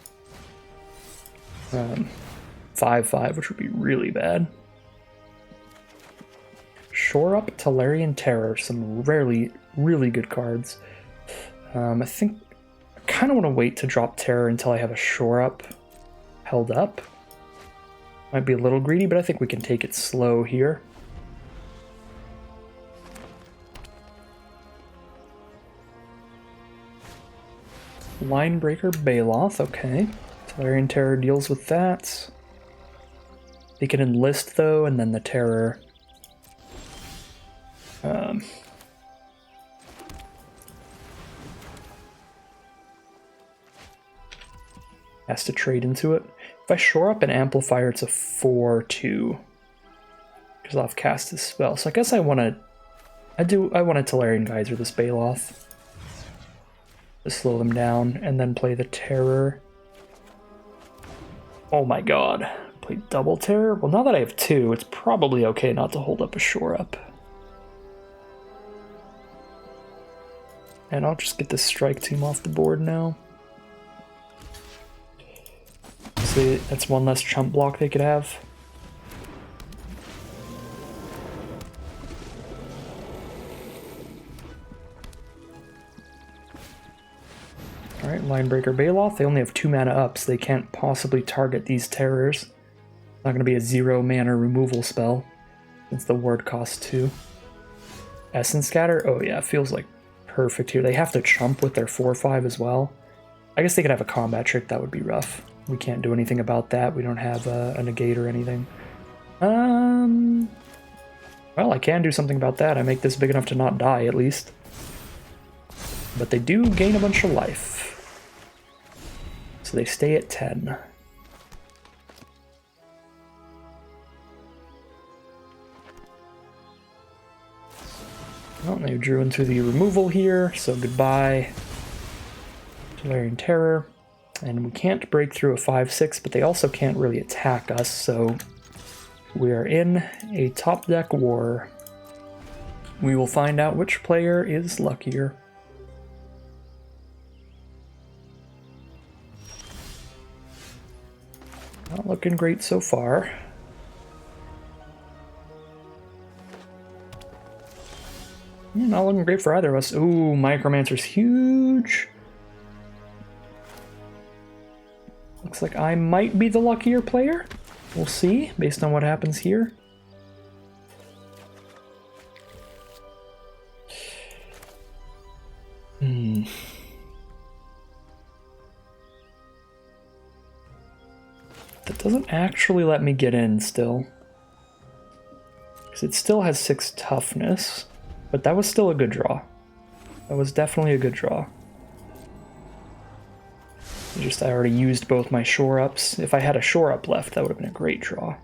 5/5, which would be really bad. Shore Up, Tolarian Terror, some really good cards. I think I kind of want to wait to drop Terror until I have a Shore Up held up. Might be a little greedy, but I think we can take it slow here. Linebreaker Baloth, okay. Tolarian Terror deals with that. They can enlist though, and then the Terror has to trade into it. If I shore up an amplifier, it's a 4/2. Because I'll have cast this spell. So I guess I want a Tolarian Geyser this Baloth. To slow them down, and then play the Terror. Oh my god. Play double Terror? Well, now that I have 2, it's probably okay not to hold up a shore up. And I'll just get this strike team off the board now. So that's one less chump block they could have. Alright, Linebreaker Baloth. They only have 2 mana up, so they can't possibly target these terrors. It's not going to be a 0 mana removal spell, since the ward costs 2. Essence Scatter? Oh yeah, feels like perfect here. They have to chump with their 4/5 as well. I guess they could have a combat trick, that would be rough. We can't do anything about that. We don't have a negate or anything. Well, I can do something about that. I make this big enough to not die, at least. But they do gain a bunch of life. So they stay at 10. Well, they drew into the removal here, so goodbye. Tolarian Terror. And we can't break through a 5/6, but they also can't really attack us, so we are in a top deck war. We will find out which player is luckier. Not looking great so far. Yeah, not looking great for either of us. Ooh, Micromancer's huge. Looks like I might be the luckier player. We'll see, based on what happens here. That doesn't actually let me get in still. Because it still has 6 toughness. But that was still a good draw. That was definitely a good draw. Just I already used both my shore ups. If I had a shore up left, that would have been a great draw.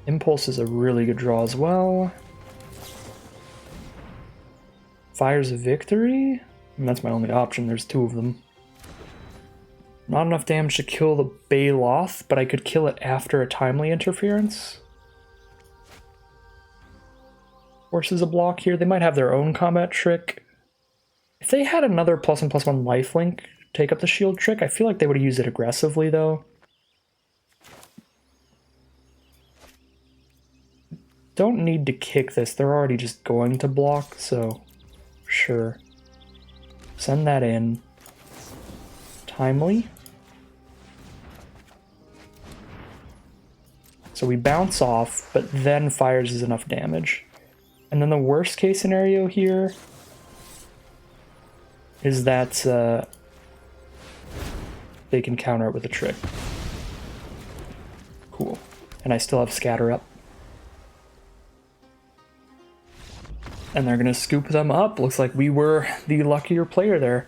Impulse is a really good draw as well. Fires of Victory? And that's my only option, there's 2 of them. Not enough damage to kill the Baloth, but I could kill it after a timely interference. Forces a block here. They might have their own combat trick. If they had another +1/+1 lifelink take up the shield trick, I feel like they would use it aggressively though. Don't need to kick this, they're already just going to block, so sure. Send that in. Timely. So we bounce off, but then fires is enough damage. And then the worst case scenario here is that they can counter it with a trick. Cool. And I still have scatter up. And they're gonna scoop them up. Looks like we were the luckier player there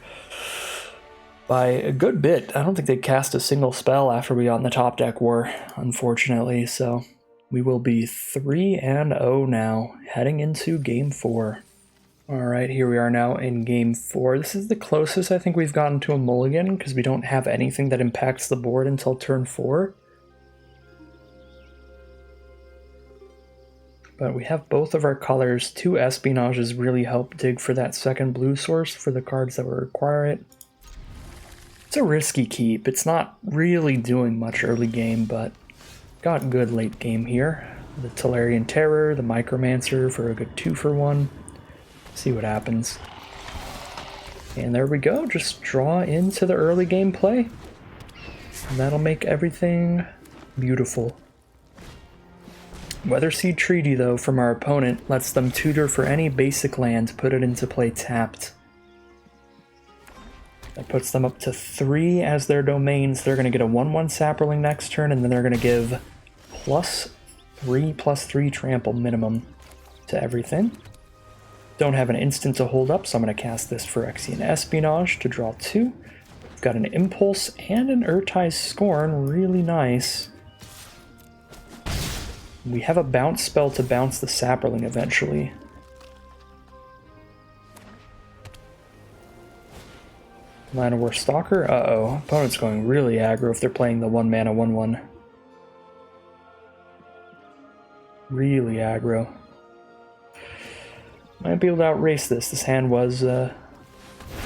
by a good bit. I don't think they cast a single spell after we got in the top deck war, unfortunately. So we will be 3-0 now, heading into game 4. All right, here we are now in game 4. This is the closest I think we've gotten to a mulligan because we don't have anything that impacts the board until turn 4. But we have both of our colors. 2 espionages really help dig for that second blue source for the cards that will require it. It's a risky keep. It's not really doing much early game, but got good late game here. The Tolarian Terror, the Micromancer for a good 2-for-1. See what happens. And there we go, just draw into the early game play. And that'll make everything beautiful. Weatherseed Treaty, though, from our opponent lets them tutor for any basic land, put it into play tapped. That puts them up to 3 as their domains. They're going to get a 1/1 Saproling next turn, and then they're going to give +3/+3 trample minimum to everything. Don't have an instant to hold up, so I'm going to cast this Phyrexian Espionage to draw 2. We've got an Impulse and an Urtai's Scorn, really nice. We have a bounce spell to bounce the Saproling eventually. Llanowar Stalker? Uh-oh. Opponent's going really aggro if they're playing the 1-mana 1/1. Really aggro. Might be able to outrace this. This hand was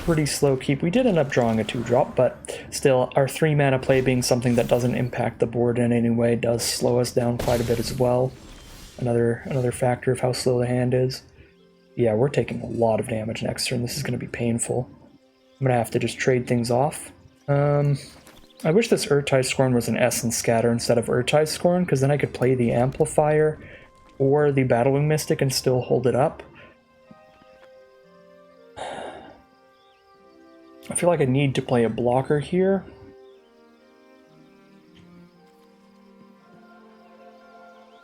pretty slow keep. We did end up drawing a 2-drop, but still, our 3-mana play being something that doesn't impact the board in any way does slow us down quite a bit as well. Another factor of how slow the hand is. Yeah, we're taking a lot of damage next turn. This is going to be painful. I'm going to have to just trade things off. I wish this Urtai's Scorn was an Essence Scatter instead of Urtai's Scorn, because then I could play the Amplifier or the Battlewing Mystic and still hold it up. I feel like I need to play a blocker here.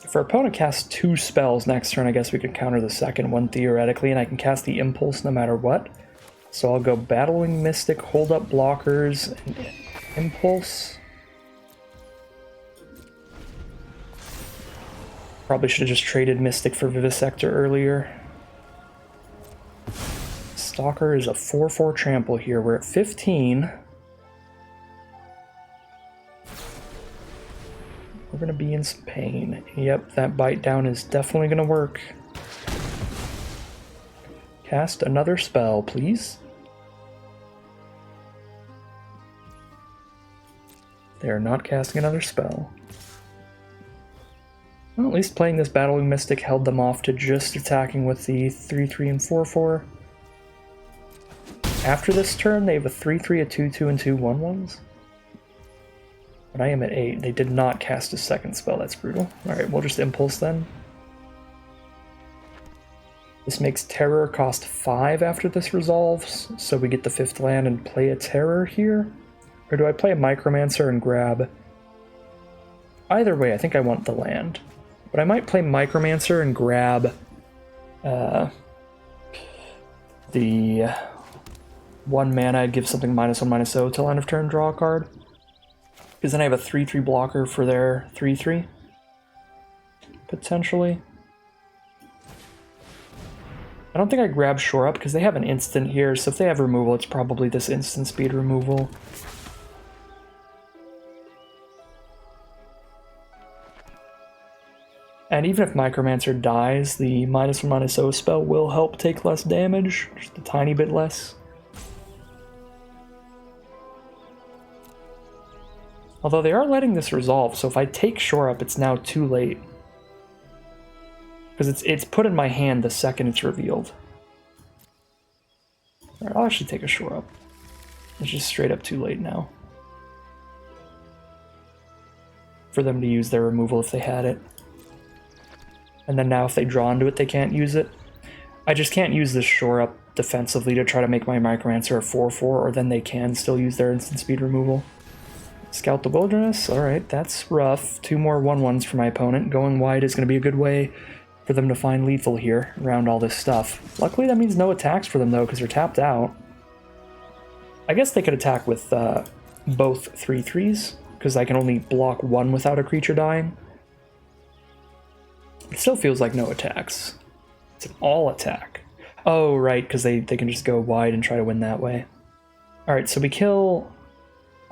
If our opponent casts 2 spells next turn, I guess we could counter the second one theoretically, and I can cast the Impulse no matter what. So I'll go Battlewing Mystic, hold up blockers, and Impulse. Probably should have just traded Mystic for Vivisector earlier. Stalker is a 4/4 trample here. We're at 15. We're going to be in some pain. Yep, that bite down is definitely going to work. Cast another spell, please. They are not casting another spell. Well, at least playing this Battlewing Mystic held them off to just attacking with the 3/3 and 4/4. After this turn, they have a 3/3, a 2/2, and 2 1/1s. But I am at 8. They did not cast a second spell. That's brutal. Alright, we'll just Impulse then. This makes Terror cost 5 after this resolves, so we get the 5th land and play a Terror here? Or do I play a Micromancer and grab... Either way, I think I want the land. But I might play Micromancer and grab... the... 1 mana, give something -1/-0 till end of turn, draw a card. Because then I have a 3/3 blocker for their 3/3. Potentially. I don't think I grab Shore Up because they have an instant here, so if they have removal, it's probably this instant speed removal. And even if Micromancer dies, the -1/-0 spell will help take less damage, just a tiny bit less. Although they are letting this resolve, so if I take Shore Up, it's now too late. Because it's put in my hand the second it's revealed. Alright, I'll actually take a Shore Up. It's just straight up too late now. For them to use their removal if they had it. And then now if they draw into it, they can't use it. I just can't use this shore up defensively to try to make my Micromancer a 4-4, or then they can still use their instant speed removal. Scout the Wilderness, alright, that's rough. 2 more 1/1s for my opponent. Going wide is going to be a good way for them to find lethal here around all this stuff. Luckily that means no attacks for them though, because they're tapped out. I guess they could attack with both 3/3s, because I can only block 1 without a creature dying. It still feels like no attacks. It's an all attack. Oh, right, because they can just go wide and try to win that way. Alright, so we kill...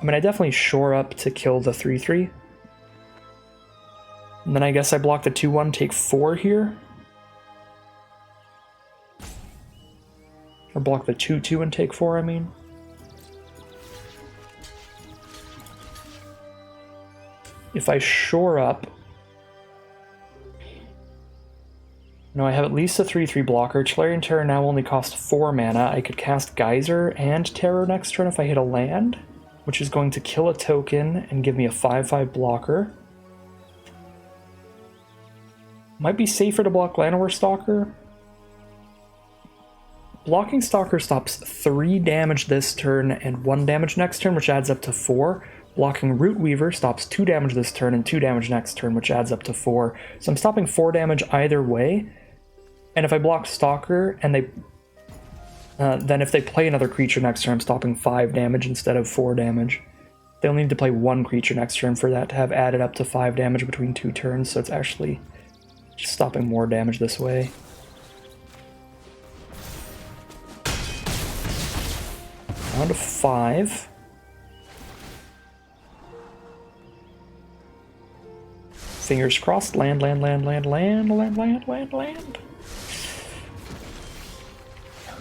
I mean, I definitely shore up to kill the 3/3. And then I guess I block the 2/1, take 4 here. Or block the 2/2 and take 4, I mean. If I shore up... No, I have at least a 3/3 blocker. Tolarian Terror now only costs 4 mana. I could cast Geyser and Terror next turn if I hit a land, which is going to kill a token and give me a 5/5 blocker. Might be safer to block Llanowar Stalker. Blocking Stalker stops 3 damage this turn and 1 damage next turn, which adds up to 4. Blocking Root Weaver stops 2 damage this turn and 2 damage next turn, which adds up to 4. So I'm stopping 4 damage either way. And if I block Stalker and they... then if they play another creature next turn, I'm stopping 5 damage instead of 4 damage. They only need to play 1 creature next turn for that to have added up to 5 damage between 2 turns, so it's actually just stopping more damage this way. Down to 5. Fingers crossed. Land.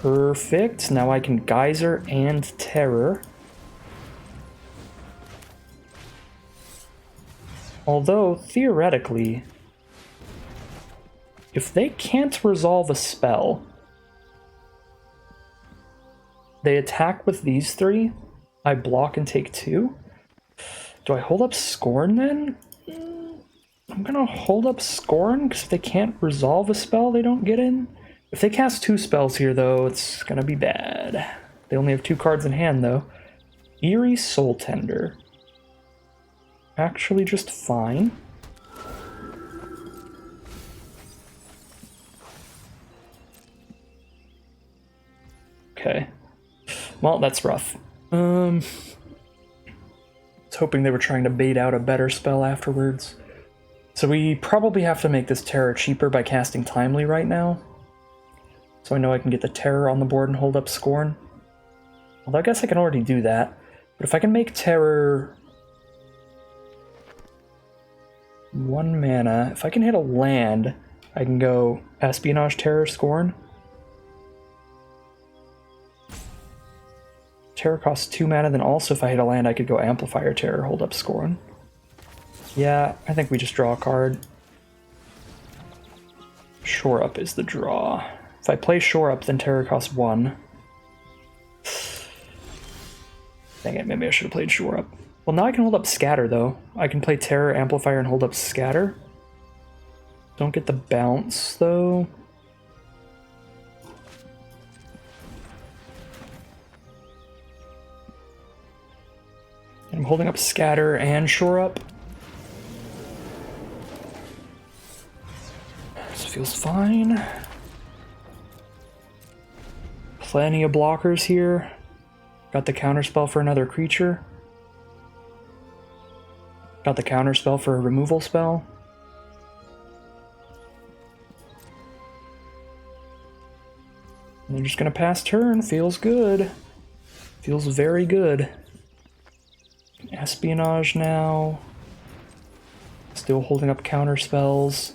Perfect. Now I can Geyser and Terror. Although, theoretically, if they can't resolve a spell, they attack with these 3, I block and take 2. Do I hold up Scorn then? I'm gonna hold up Scorn, because if they can't resolve a spell, they don't get in. If they cast 2 spells here, though, it's gonna be bad. They only have 2 cards in hand, though. Eerie Soul Tender. Actually just fine. Okay. Well, that's rough. I was hoping they were trying to bait out a better spell afterwards. So we probably have to make this Terror cheaper by casting Timely right now. So I know I can get the Terror on the board and hold up Scorn. Although I guess I can already do that. But if I can make Terror 1 mana, if I can hit a land, I can go Espionage, Terror, Scorn. Terror costs 2 mana, then also if I hit a land I could go Amplifier Terror, hold up Scorn. Yeah, I think we just draw a card. Shore Up is the draw. If I play Shore Up, then Terror costs 1. Dang it, maybe I should have played Shore Up. Well, now I can hold up Scatter, though. I can play Terror, Amplifier, and hold up Scatter. Don't get the bounce, though. I'm holding up Scatter and Shore Up. This feels fine. Plenty of blockers here. Got the counterspell for another creature. Got the counterspell for a removal spell. And they're just gonna pass turn. Feels good. Feels very good. Espionage now. Still holding up counter spells.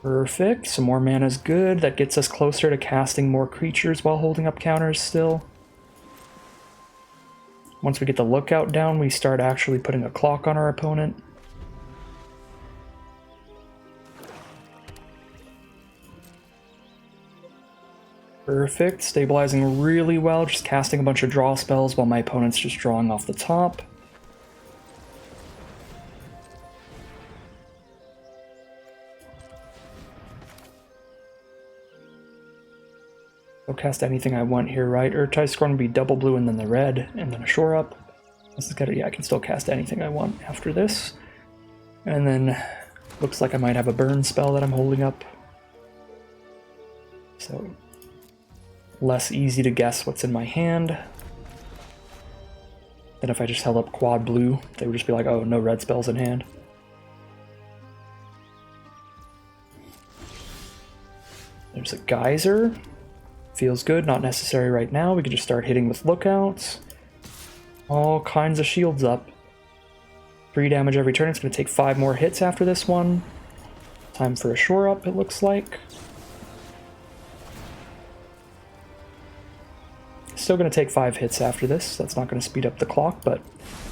Perfect. Some more mana is good. That gets us closer to casting more creatures while holding up counters still. Once we get the lookout down, we start actually putting a clock on our opponent. Perfect. Stabilizing really well, just casting a bunch of draw spells while my opponent's just drawing off the top. cast anything I want here, right? Urtai Scorn would be double blue and then the red, and then a shore up. This is good. Yeah, I can still cast anything I want after this. And then looks like I might have a burn spell that I'm holding up. So less easy to guess what's in my hand than if I just held up quad blue. They would just be like, oh, no red spells in hand. There's a geyser. Feels good, not necessary right now. We can just start hitting with lookouts. All kinds of shields up. 3 damage every turn. It's going to take 5 more hits after this one. Time for a shore up, it looks like. Still going to take 5 hits after this. That's not going to speed up the clock, but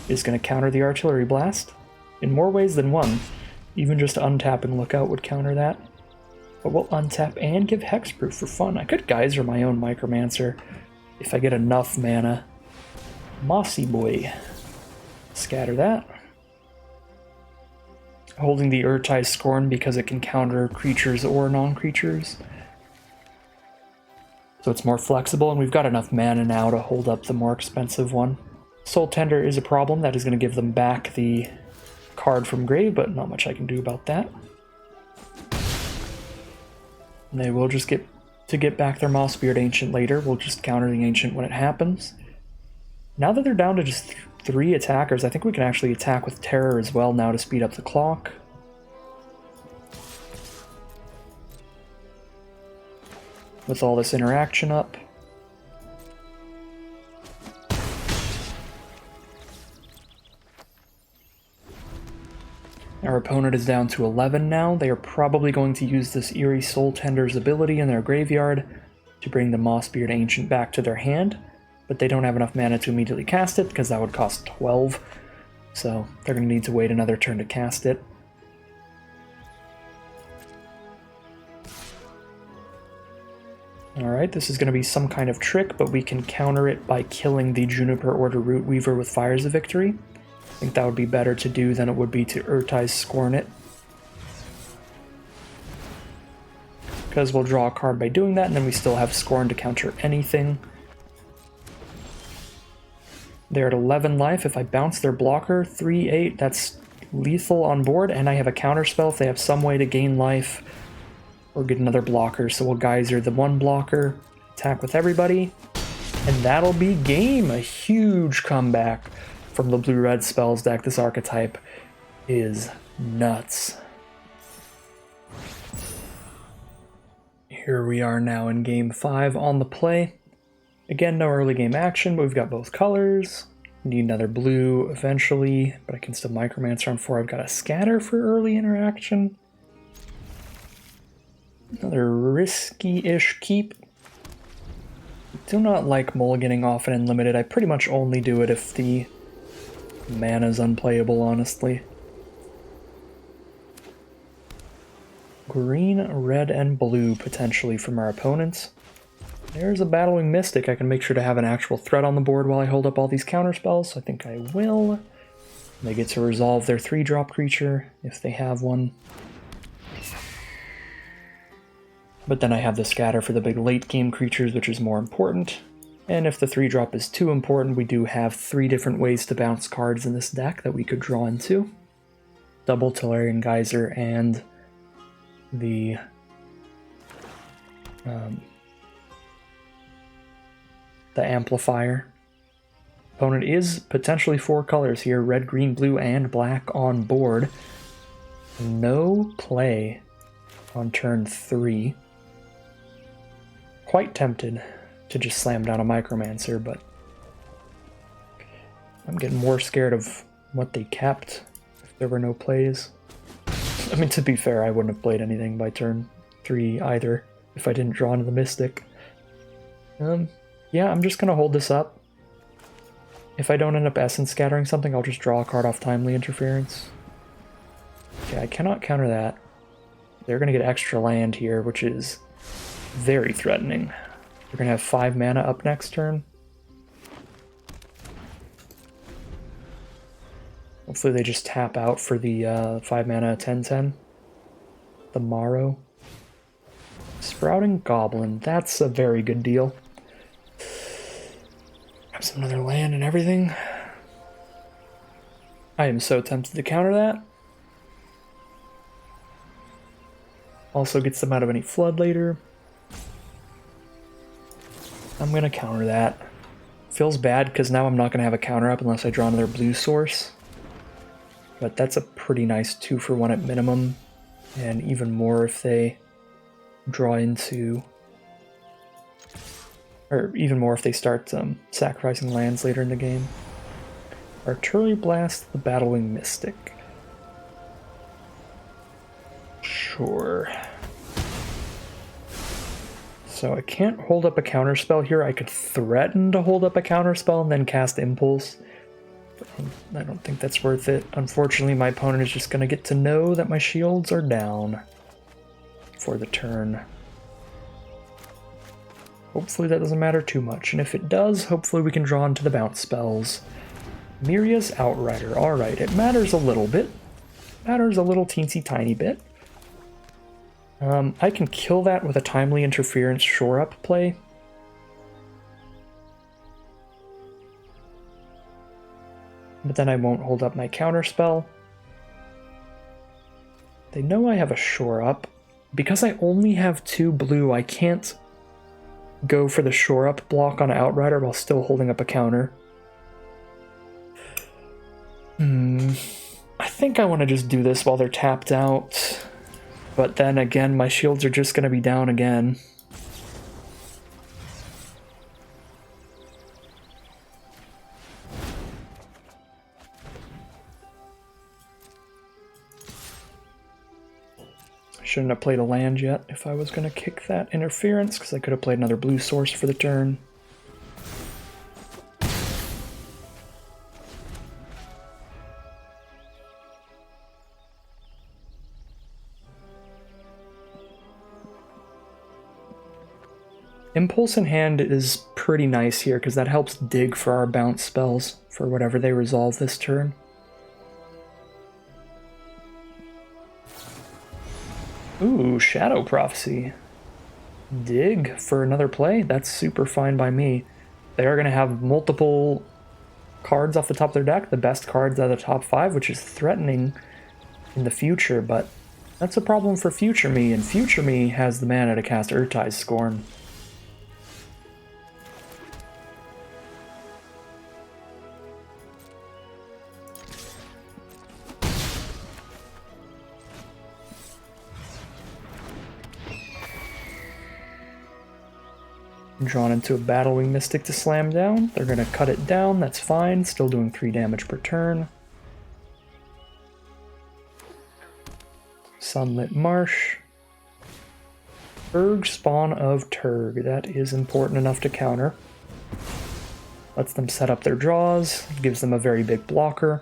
is going to counter the artillery blast in more ways than one. Even just untapping lookout would counter that. But we'll untap and give hexproof for fun. I could geyser my own Micromancer if I get enough mana. Mossy boy. Scatter that. Holding the Urtai Scorn because it can counter creatures or non-creatures. So it's more flexible, and we've got enough mana now to hold up the more expensive one. Soul Tender is a problem. That is going to give them back the card from grave, but not much I can do about that. And they will just get back their Mossbeard Ancient later. We'll just counter the Ancient when it happens. Now that they're down to just 3 attackers, I think we can actually attack with Terror as well now to speed up the clock. With all this interaction up. Our opponent is down to 11 now. They are probably going to use this Eerie Soul Tender's ability in their graveyard to bring the Mossbeard Ancient back to their hand, but they don't have enough mana to immediately cast it because that would cost 12, so they're going to need to wait another turn to cast it. Alright, this is going to be some kind of trick, but we can counter it by killing the Juniper Order Root Weaver with Fires of Victory. I think that would be better to do than it would be to Urtai Scorn it. Because we'll draw a card by doing that, and then we still have Scorn to counter anything. They're at 11 life. If I bounce their blocker, 3/8, that's lethal on board, and I have a counter spell if they have some way to gain life or get another blocker. So we'll geyser the one blocker, attack with everybody, and that'll be game. A huge comeback from the blue-red spells deck. This archetype is nuts. Here we are now in game 5 on the play. Again, no early game action, but we've got both colors. Need another blue eventually, but I can still Micromancer on 4. I've got a scatter for early interaction. Another risky-ish keep. Do not like mulliganing off an unlimited. I pretty much only do it if the mana's unplayable, honestly. Green, red, and blue potentially from our opponents. There's a Battling Mystic. I can make sure to have an actual threat on the board while I hold up all these counterspells, so I think I will. They get to resolve their 3-drop creature if they have one. But then I have the scatter for the big late game creatures, which is more important. And if the 3-drop is too important, we do have 3 different ways to bounce cards in this deck that we could draw into. Double Tellurian Geyser and the Amplifier. Opponent is potentially 4 colors here, red, green, blue, and black on board. No play on turn 3. Quite tempted to just slam down a Micromancer, but I'm getting more scared of what they kept if there were no plays. I mean, to be fair, I wouldn't have played anything by turn 3 either if I didn't draw into the Mystic. Yeah, I'm just going to hold this up. If I don't end up Essence Scattering something, I'll just draw a card off Timely Interference. Okay, I cannot counter that. They're going to get extra land here, which is very threatening. We're going to have 5 mana up next turn. Hopefully they just tap out for the 5 mana 10/10. The Morrow. It's Sprouting Goblin. That's a very good deal. Have some other land and everything. I am so tempted to counter that. Also gets them out of any flood later. I'm gonna counter that. Feels bad because now I'm not gonna have a counter up unless I draw another blue source. But that's a pretty nice 2-for-1 at minimum, and even more if they draw into, or even more if they start sacrificing lands later in the game. Artillery Blast, the Battlewing Mystic. Sure. So I can't hold up a counterspell here. I could threaten to hold up a counterspell and then cast Impulse. I don't think that's worth it. Unfortunately, my opponent is just going to get to know that my shields are down for the turn. Hopefully that doesn't matter too much, and if it does, hopefully we can draw into the bounce spells. Miria's Outrider. Alright, it matters a little bit. Matters a little teensy tiny bit. I can kill that with a Timely Interference Shore Up play. But then I won't hold up my counterspell. They know I have a Shore Up. Because I only have 2 blue, I can't go for the Shore Up block on Outrider while still holding up a counter. I think I want to just do this while they're tapped out. But then again, my shields are just going to be down again. I shouldn't have played a land yet if I was going to kick that interference, because I could have played another blue source for the turn. Impulse in hand is pretty nice here, because that helps dig for our bounce spells for whatever they resolve this turn. Ooh, Shadow Prophecy. Dig for another play? That's super fine by me. They are going to have multiple cards off the top of their deck, the best cards out of the top 5, which is threatening in the future, but that's a problem for future me, and future me has the mana to cast Urtai's Scorn. Drawn into a Battlewing Mystic to slam down. They're going to cut it down, that's fine. Still doing 3 damage per turn. Sunlit Marsh. Urg, Spawn of Turg. That is important enough to counter. Lets them set up their draws. Gives them a very big blocker.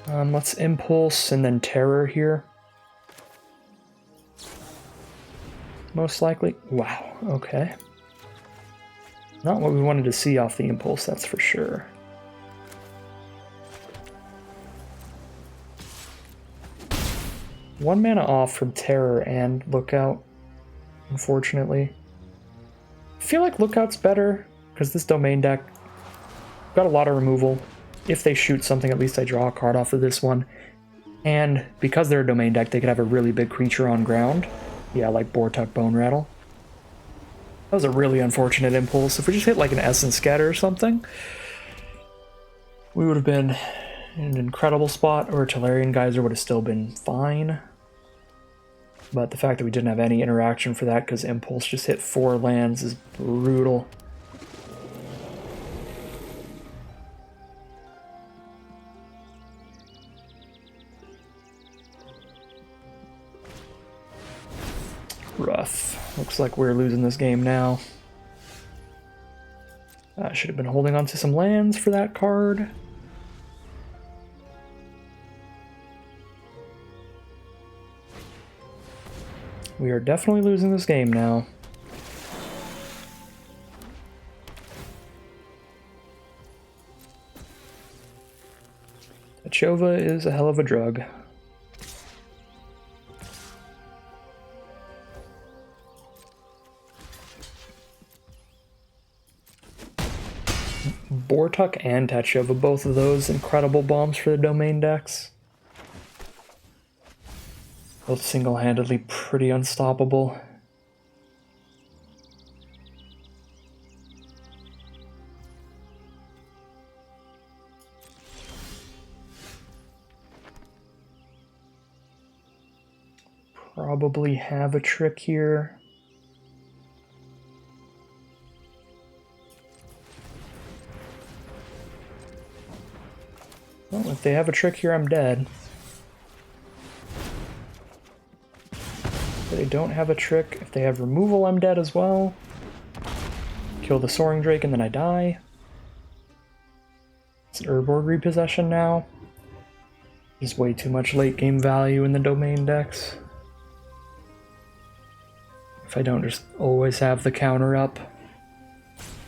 Let's Impulse and then Terror here. Most likely. Wow, okay. Not what we wanted to see off the Impulse, that's for sure. One mana off from Terror and Lookout, unfortunately. I feel like Lookout's better, because this domain deck got a lot of removal. If they shoot something, at least I draw a card off of this one. And because they're a domain deck, they could have a really big creature on ground. Yeah, like Bortuk Bone Rattle. That was a really unfortunate Impulse. If we just hit like an Essence Scatter or something, we would have been in an incredible spot, or Tolarian Geyser would have still been fine. But the fact that we didn't have any interaction for that because Impulse just hit 4 lands is brutal. Rough. Looks like we're losing this game now. I should have been holding on to some lands for that card. We are definitely losing this game now. Tachova is a hell of a drug. Vortuk and Techova, both of those incredible bombs for the domain decks. Both single-handedly pretty unstoppable. Probably have a trick here. Well, if they have a trick here, I'm dead. If they don't have a trick, if they have removal, I'm dead as well. Kill the Soaring Drake and then I die. It's Urborg Repossession now. There's way too much late game value in the domain decks. If I don't just always have the counter up.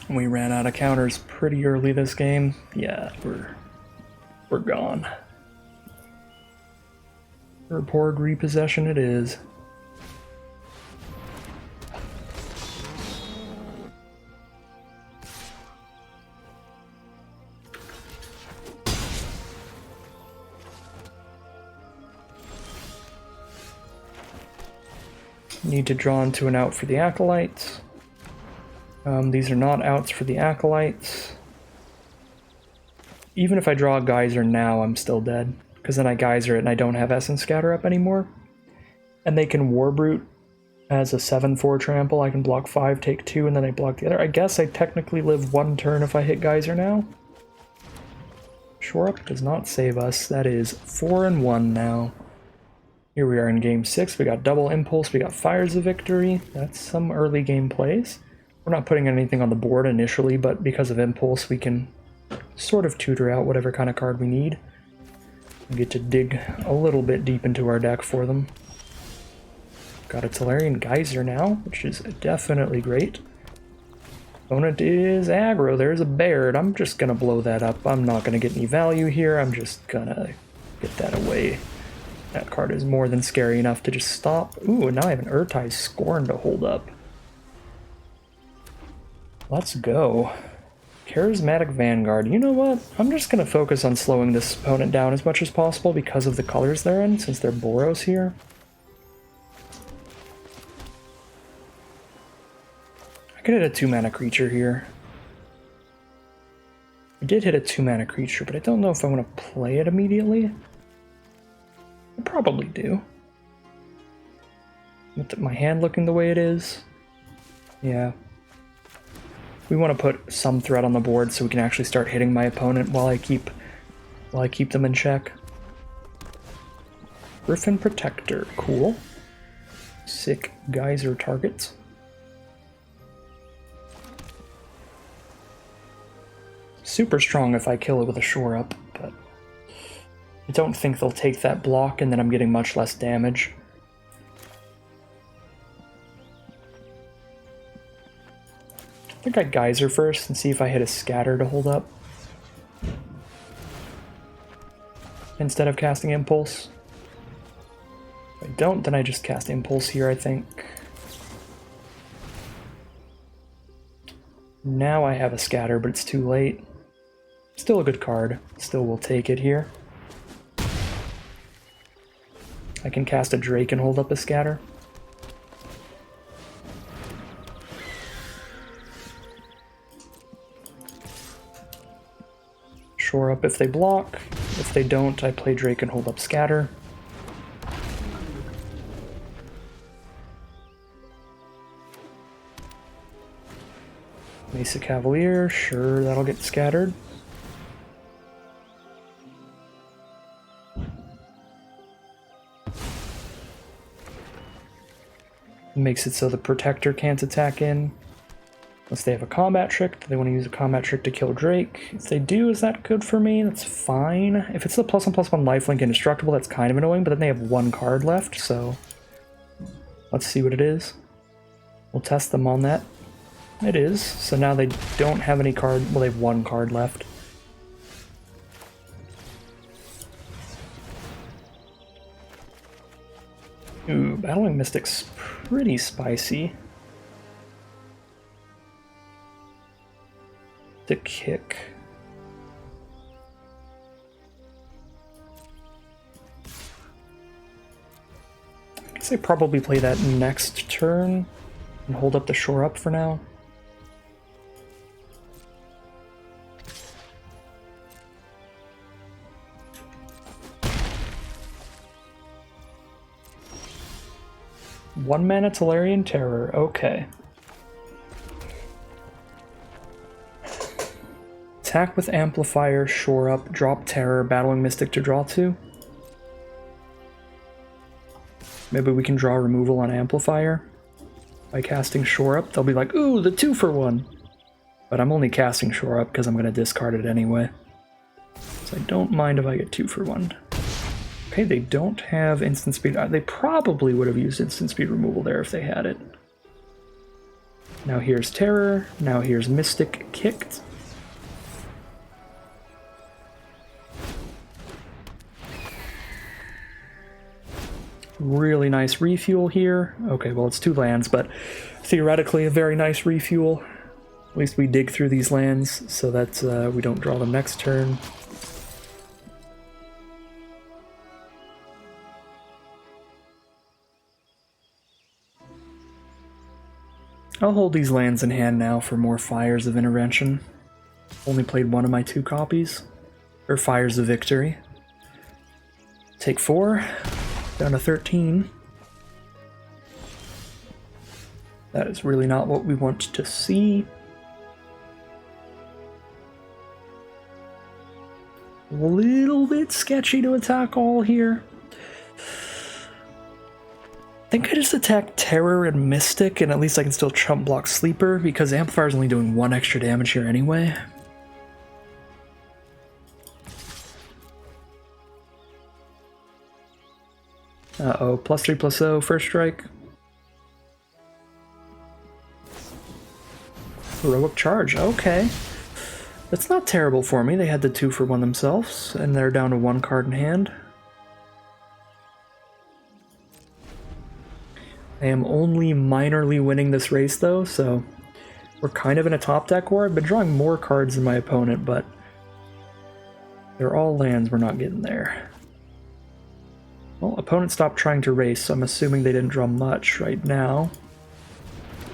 We ran out of counters pretty early this game. Yeah, we're gone. Urborg Repossession it is. Need to draw into an out for the Acolytes. These are not outs for the Acolytes. Even if I draw a Geyser now, I'm still dead. Because then I Geyser it and I don't have Essence Scatter up anymore. And they can Warbrute as a 7/4 trample. I can block 5, take 2, and then I block the other. I guess I technically live 1 turn if I hit Geyser now. Shore Up does not save us. That is 4-1 now. Here we are in game 6. We got double Impulse, we got Fires of Victory. That's some early game plays. We're not putting anything on the board initially, but because of Impulse, we can sort of tutor out whatever kind of card we need. We get to dig a little bit deep into our deck for them. Got a Tolarian Geyser now, which is definitely great. Opponent is aggro. There's a Baird. I'm just gonna blow that up. I'm not gonna get any value here. I'm just gonna get that away. That card is more than scary enough to just stop. Ooh, and now I have an Urtai's Scorn to hold up. Let's go. Charismatic Vanguard. You know what? I'm just going to focus on slowing this opponent down as much as possible because of the colors they're in, since they're Boros here. I could hit a 2-mana creature here. I did hit a 2-mana creature, but I don't know if I want to play it immediately. I probably do. With my hand looking the way it is. Yeah. We want to put some threat on the board so we can actually start hitting my opponent while I keep them in check. Griffin Protector, cool. Sick Geyser targets. Super strong if I kill it with a Shore Up, but I don't think they'll take that block, and then I'm getting much less damage. I think I'd Geyser first and see if I hit a Scatter to hold up instead of casting Impulse. If I don't, then I just cast Impulse here, I think. Now I have a Scatter, but it's too late. Still a good card. Still will take it here. I can cast a Drake and hold up a Scatter. Shore Up if they block. If they don't, I play Drake and hold up Scatter. Mesa Cavalier, sure, that'll get scattered. Makes it so the Protector can't attack in. Unless they have a combat trick. They want to use a combat trick to kill Drake. If they do, is that good for me? That's fine. If it's the +1/+1 lifelink indestructible, that's kind of annoying, but then they have 1 card left, so let's see what it is. We'll test them on that. It is. So now they don't have any card. Well, they have 1 card left. Ooh, Battling Mystic's pretty spicy. The kick. guess I probably play that next turn and hold up the shore up for now. One mana Tolarian Terror, okay. Attack with Amplifier, shore up, drop Terror, Battling Mystic to draw 2. Maybe we can draw removal on Amplifier by casting shore up. They'll be like, ooh, the 2-for-1. But I'm only casting shore up because I'm going to discard it anyway. So I don't mind if I get 2-for-1. Okay, they don't have instant speed. They probably would have used instant speed removal there if they had it. Now here's Terror. Now here's Mystic kicked. Really nice refuel here. Okay, well it's 2 lands, but theoretically a very nice refuel. At least we dig through these lands so that we don't draw them next turn. I'll hold these lands in hand now for more Fires of Intervention. Only played one of my 2 copies. Or Fires of Victory. Take 4. Down to 13. That is really not what we want to see. A little bit sketchy to attack all here. I think I just attack Terror and Mystic, and at least I can still chump block Sleeper, because Amplifier's only doing 1 extra damage here anyway. Uh-oh, +3/+0, first strike. Heroic Charge, okay. That's not terrible for me. They had the 2-for-1 themselves, and they're down to 1 card in hand. I am only minorly winning this race, though, so we're kind of in a top deck war. I've been drawing more cards than my opponent, but they're all lands we're not getting there. Well, opponent stopped trying to race, so I'm assuming they didn't draw much right now,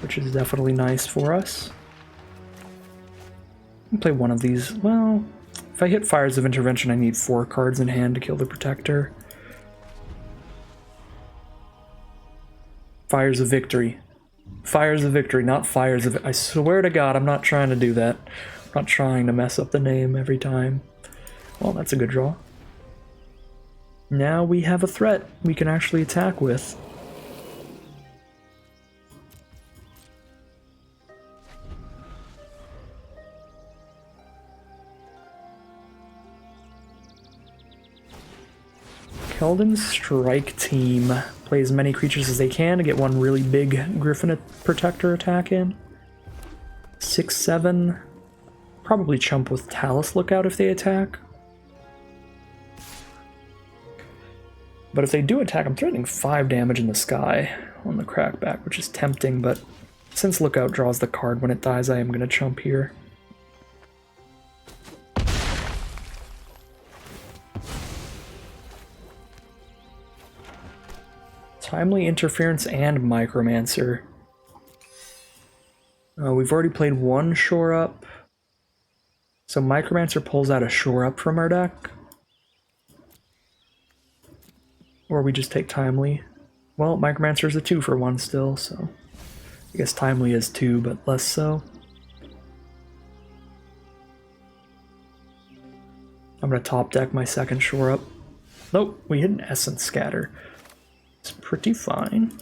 which is definitely nice for us. I'll play one of these. Well, if I hit Fires of Intervention, I need 4 cards in hand to kill the Protector. Fires of Victory. Fires of Victory, not Fires of... I swear to God, I'm not trying to do that. I'm not trying to mess up the name every time. Well, that's a good draw. Now we have a threat we can actually attack with. Keldon's Strike Team. Play as many creatures as they can to get 1 really big Griffin Protector attack in. 6/7. Probably chump with Talus Lookout if they attack. But if they do attack, I'm threatening 5 damage in the sky on the Crackback, which is tempting, but since Lookout draws the card when it dies, I am going to chump here. Timely Interference and Micromancer. We've already played 1 Shore Up. So Micromancer pulls out a Shore Up from our deck. Or we just take Timely. Well, Micromancer is a 2-for-1 still, so I guess Timely is 2, but less so. I'm going to top deck my second Shore Up. Nope, we hit an Essence Scatter. It's pretty fine.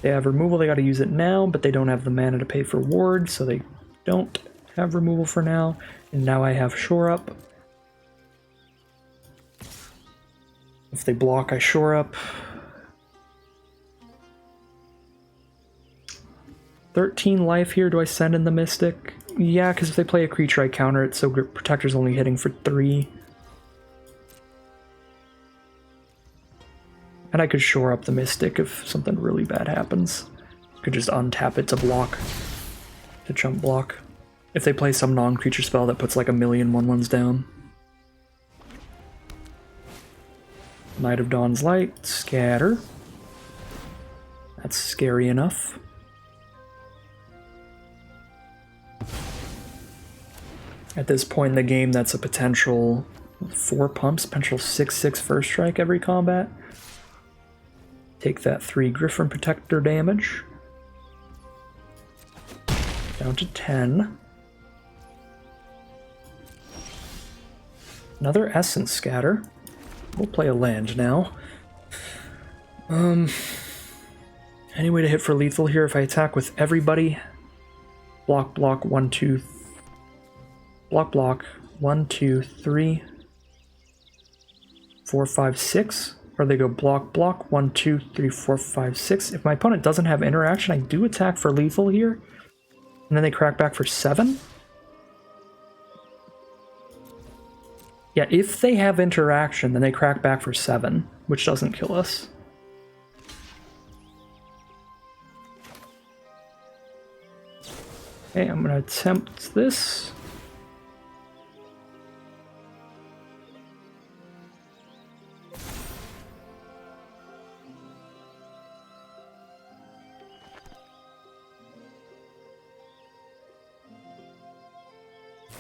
They have removal, they gotta use it now, but they don't have the mana to pay for ward, so they don't have removal for now. And now I have Shore Up. If they block, I Shore Up. 13 life here. Do I send in the Mystic? Yeah, because if they play a creature, I counter it, so Protector's only hitting for 3. And I could Shore Up the Mystic if something really bad happens. Could just untap it to block. To chump block. if they play some non-creature spell that puts like a million 1/1s down. Knight of Dawn's Light, scatter. That's scary enough. At this point in the game, that's a potential 4 pumps, potential 6/6 first strike every combat. Take that 3 Griffin Protector damage. Down to 10. Another Essence Scatter. We'll play a land now. Any way to hit for lethal here if I attack with everybody? Block, block, 1, 2. Block, block, 1, 2, 3, 4, 5, 6. Or they go block, block, 1, 2, 3, 4, 5, 6. If my opponent doesn't have interaction, I do attack for lethal here. And then they crack back for 7. Yeah, if they have interaction, then they crack back for 7, which doesn't kill us. Okay, I'm gonna attempt this.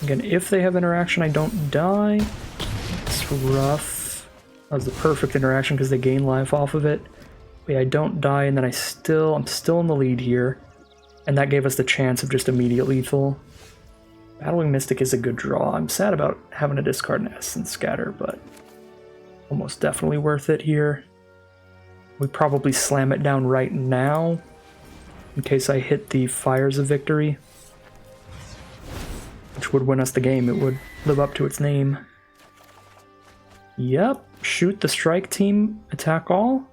Again, if they have interaction, I don't die. It's rough. That was the perfect interaction because they gain life off of it. But yeah, I don't die, and then I'm still in the lead here. And that gave us the chance of just immediate lethal. Battling Mystic is a good draw. I'm sad about having to discard an Essence Scatter, but almost definitely worth it here. We probably slam it down right now in case I hit the Fires of Victory, which would win us the game. It would live up to its name. Yep, shoot the strike team, attack all.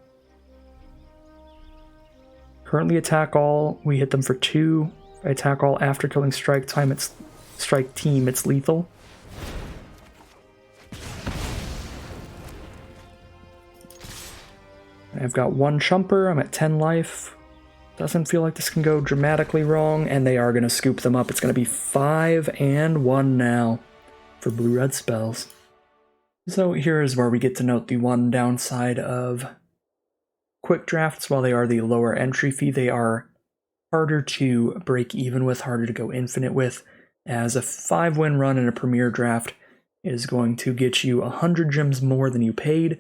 Currently attack all, we hit them for 2. If I attack all after killing strike team, it's lethal. I've got 1 chumper, I'm at 10 life. Doesn't feel like this can go dramatically wrong, and they are going to scoop them up. It's going to be 5 and 1 now for blue-red spells. So here is where we get to note the one downside of quick drafts. While they are the lower entry fee, they are harder to break even with, harder to go infinite with, as a 5-win run in a premier draft is going to get you 100 gems more than you paid,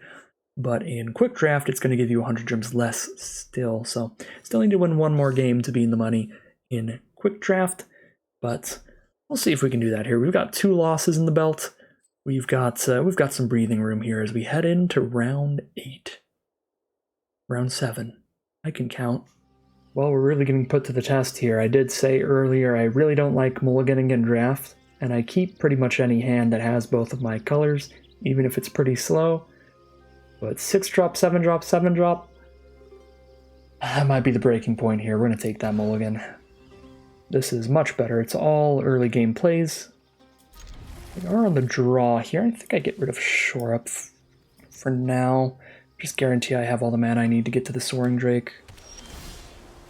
but in quick draft it's going to give you 100 gems less still. So still need to win 1 more game to be in the money in quick draft, but we'll see if we can do that here. We've got 2 losses in the belt. We've got some breathing room here as we head into round 8. Round 7. I can count. Well, we're really getting put to the test here. I did say earlier I really don't like mulliganing in draft, and I keep pretty much any hand that has both of my colors, even if it's pretty slow. But 6-drop, 7-drop, 7-drop, that might be the breaking point here. We're going to take that mulligan. This is much better. It's all early game plays. We are on the draw here. I think I get rid of Shore Up for now. Just guarantee I have all the mana I need to get to the Soaring Drake.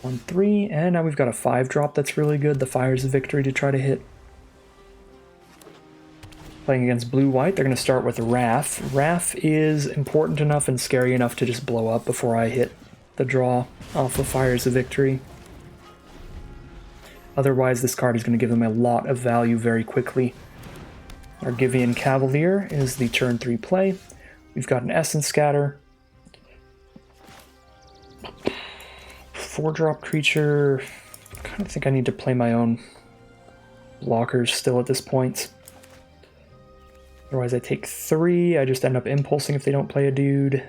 1-3, and now we've got a 5-drop that's really good. The Fires of Victory to try to hit. Playing against blue-white, they're going to start with Wrath. Wrath is important enough and scary enough to just blow up before I hit the draw off of Fires of Victory. Otherwise, this card is going to give them a lot of value very quickly. Argivian Cavalier is the turn 3 play. We've got an Essence Scatter. 4-drop creature. I kind of think I need to play my own blockers still at this point. Otherwise I take 3, I just end up impulsing if they don't play a dude.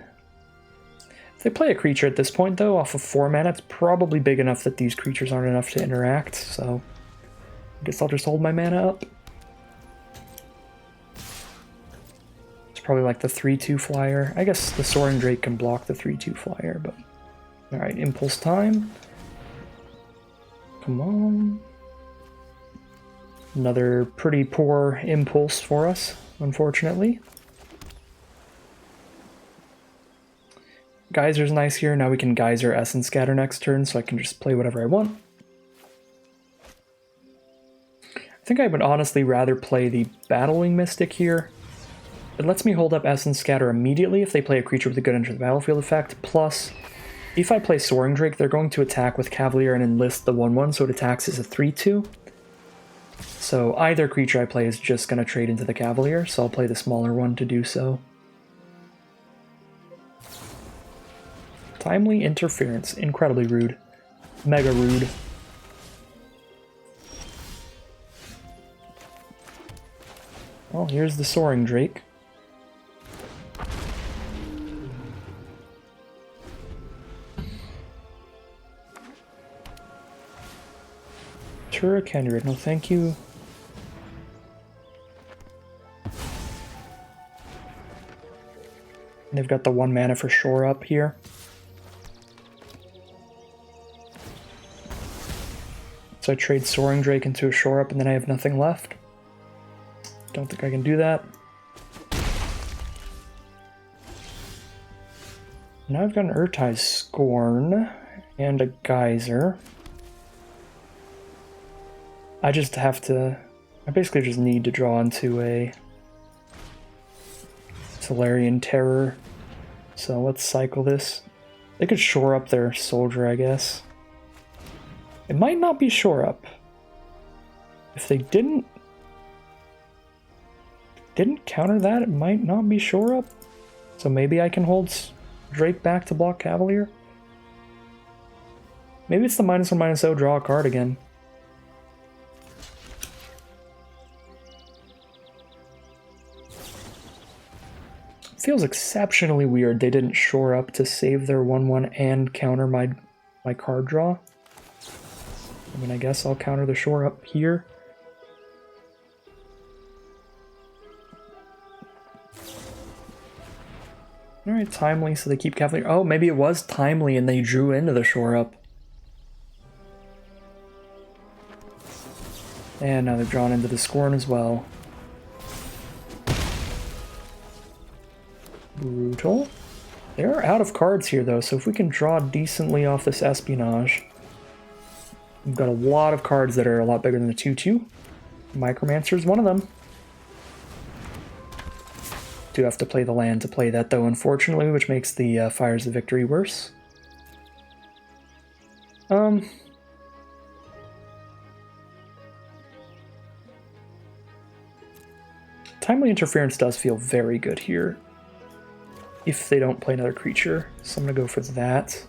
If they play a creature at this point though, off of 4 mana, it's probably big enough that these creatures aren't enough to interact, so I guess I'll just hold my mana up. It's probably like the 3/2 flyer. I guess the Soaring Drake can block the 3/2 flyer, but... Alright, impulse time. Come on. Another pretty poor impulse for us, unfortunately. Geyser's nice here. Now we can Geyser Essence Scatter next turn, so I can just play whatever I want. I think I would honestly rather play the Battlewing Mystic here. It lets me hold up Essence Scatter immediately if they play a creature with a good enter the battlefield effect, plus if I play Soaring Drake, they're going to attack with Cavalier and enlist the 1/1, so it attacks as a 3/2. So either creature I play is just going to trade into the Cavalier, so I'll play the smaller one to do so. Timely Interference. Incredibly rude. Mega rude. Well, here's the Soaring Drake. Kendrick, no thank you. And they've got the 1 mana for Shore Up here. So I trade Soaring Drake into a Shore Up and then I have nothing left. Don't think I can do that. Now I've got an Urtai's Scorn and a Geyser. I just have to... I basically just need to draw into a Solarian Terror. So let's cycle this. They could Shore Up their Soldier, I guess. It might not be Shore Up. If they didn't counter that, it might not be Shore Up. So maybe I can hold Drake back to block Cavalier. Maybe it's the -1/-0, draw a card again. Feels exceptionally weird they didn't Shore Up to save their 1/1 and counter my card draw. I mean, I guess I'll counter the Shore Up here. Alright, Timely, so they keep Cavalier. Oh, maybe it was Timely and they drew into the Shore Up. And now they've drawn into the Scorn as well. Brutal. They are out of cards here, though, so if we can draw decently off this Espionage... We've got a lot of cards that are a lot bigger than the 2/2. Micromancer is one of them. Do have to play the land to play that, though, unfortunately, which makes the Fires of Victory worse. Timely Interference does feel very good here. If they don't play another creature, so I'm going to go for that.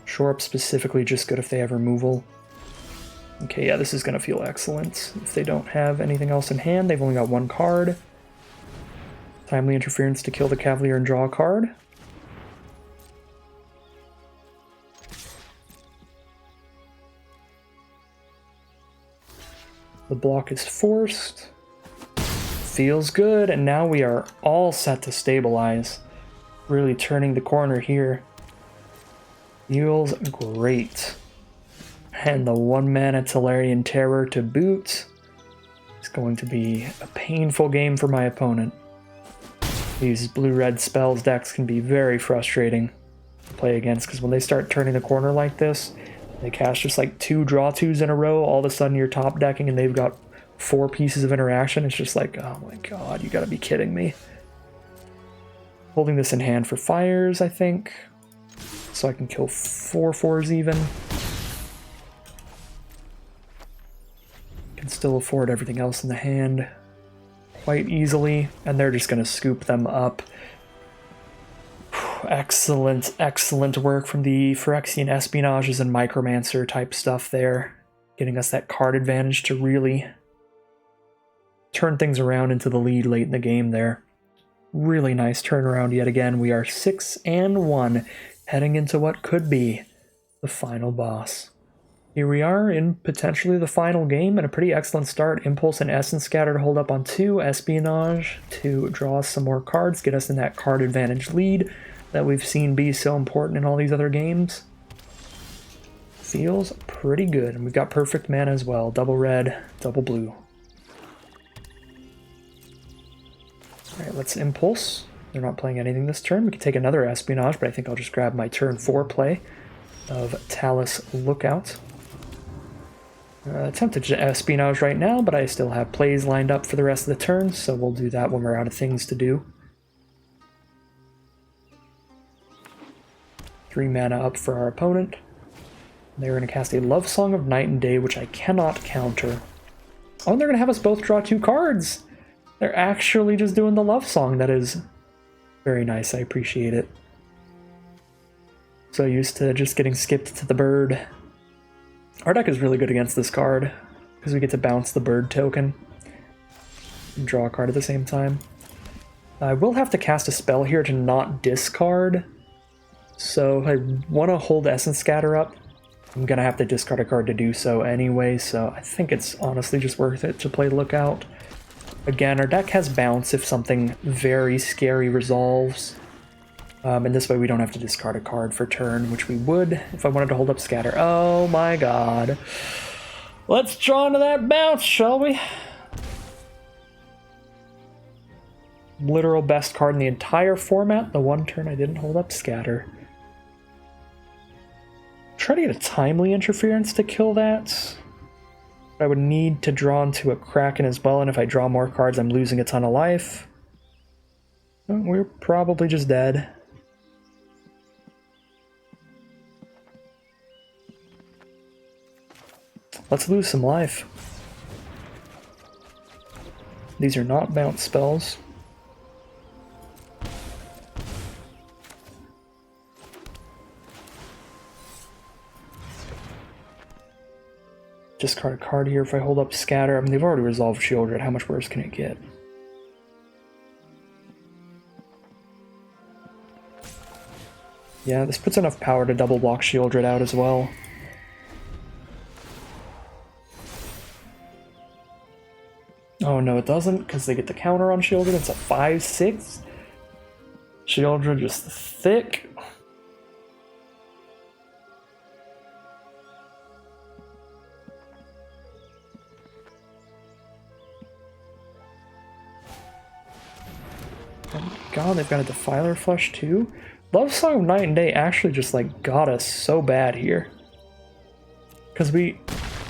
Shore Up specifically just good if they have removal. Okay, yeah, this is going to feel excellent. If they don't have anything else in hand, they've only got 1 card. Timely Interference to kill the Cavalier and draw a card. The block is forced. Feels good, and now we are all set to stabilize. Really turning the corner here. Feels great. And the 1 mana Tolarian Terror to boot. It's going to be a painful game for my opponent. These blue-red spells decks can be very frustrating to play against, because when they start turning the corner like this, they cast just like 2 draw 2s in a row, all of a sudden you're top decking and they've got 4 pieces of interaction. It's just like, oh my god, you gotta be kidding me. Holding this in hand for fires, I think. So I can kill 4 4s even. Can still afford everything else in the hand quite easily, and they're just gonna scoop them up. Excellent, excellent work from the Phyrexian Espionages and Micromancer type stuff there. Getting us that card advantage to really turn things around into the lead late in the game there. Really nice turnaround yet again. We are 6-1, heading into what could be the final boss. Here we are in potentially the final game, and a pretty excellent start. Impulse and Essence Scatter to hold up on 2, Espionage to draw us some more cards, get us in that card advantage lead that we've seen be so important in all these other games. Feels pretty good, and we've got perfect mana as well. Double red, double blue. Alright, let's Impulse. They're not playing anything this turn. We can take another Espionage, but I think I'll just grab my turn 4 play of Talus Lookout. Tempted to espionage right now, but I still have plays lined up for the rest of the turn, so we'll do that when we're out of things to do. 3 mana up for our opponent. They're going to cast a Love Song of Night and Day, which I cannot counter. Oh, and they're going to have us both draw 2 cards! They're actually just doing the Love Song. That is very nice, I appreciate it. So used to just getting skipped to the bird. Our deck is really good against this card, because we get to bounce the bird token and draw a card at the same time. I will have to cast a spell here to not discard, so if I want to hold Essence Scatter up, I'm going to have to discard a card to do so anyway, so I think it's honestly just worth it to play Lookout. Again, our deck has bounce if something very scary resolves. And this way we don't have to discard a card for turn, which we would if I wanted to hold up Scatter. Oh my god. Let's draw into that bounce, shall we? Literal best card in the entire format. The one turn I didn't hold up Scatter. Try to get a timely interference to kill that. I would need to draw into a Kraken as well, and if I draw more cards, I'm losing a ton of life. Well, we're probably just dead. Let's lose some life. These are not bounce spells. Discard a card here if I hold up Scatter. I mean, they've already resolved Shieldred. How much worse can it get? Yeah, this puts enough power to double block Shieldred out as well. Oh no, it doesn't, because they get the counter on Shieldred. It's a 5/6. Shieldred just thick. Oh my god, they've got a Defiler Flush too? Love Song of Night and Day actually just like got us so bad here. Because we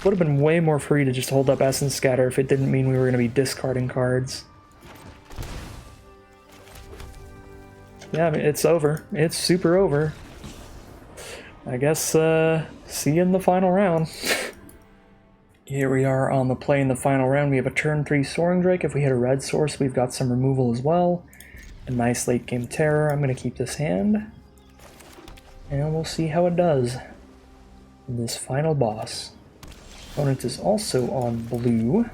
would have been way more free to just hold up Essence Scatter if it didn't mean we were going to be discarding cards. Yeah, I mean, it's over. It's super over. I guess, see you in the final round. Here we are on the play in the final round. We have a turn 3 Soaring Drake. If we hit a red source, we've got some removal as well. A nice late game terror. I'm going to keep this hand. And we'll see how it does in this final boss. Opponent is also on blue.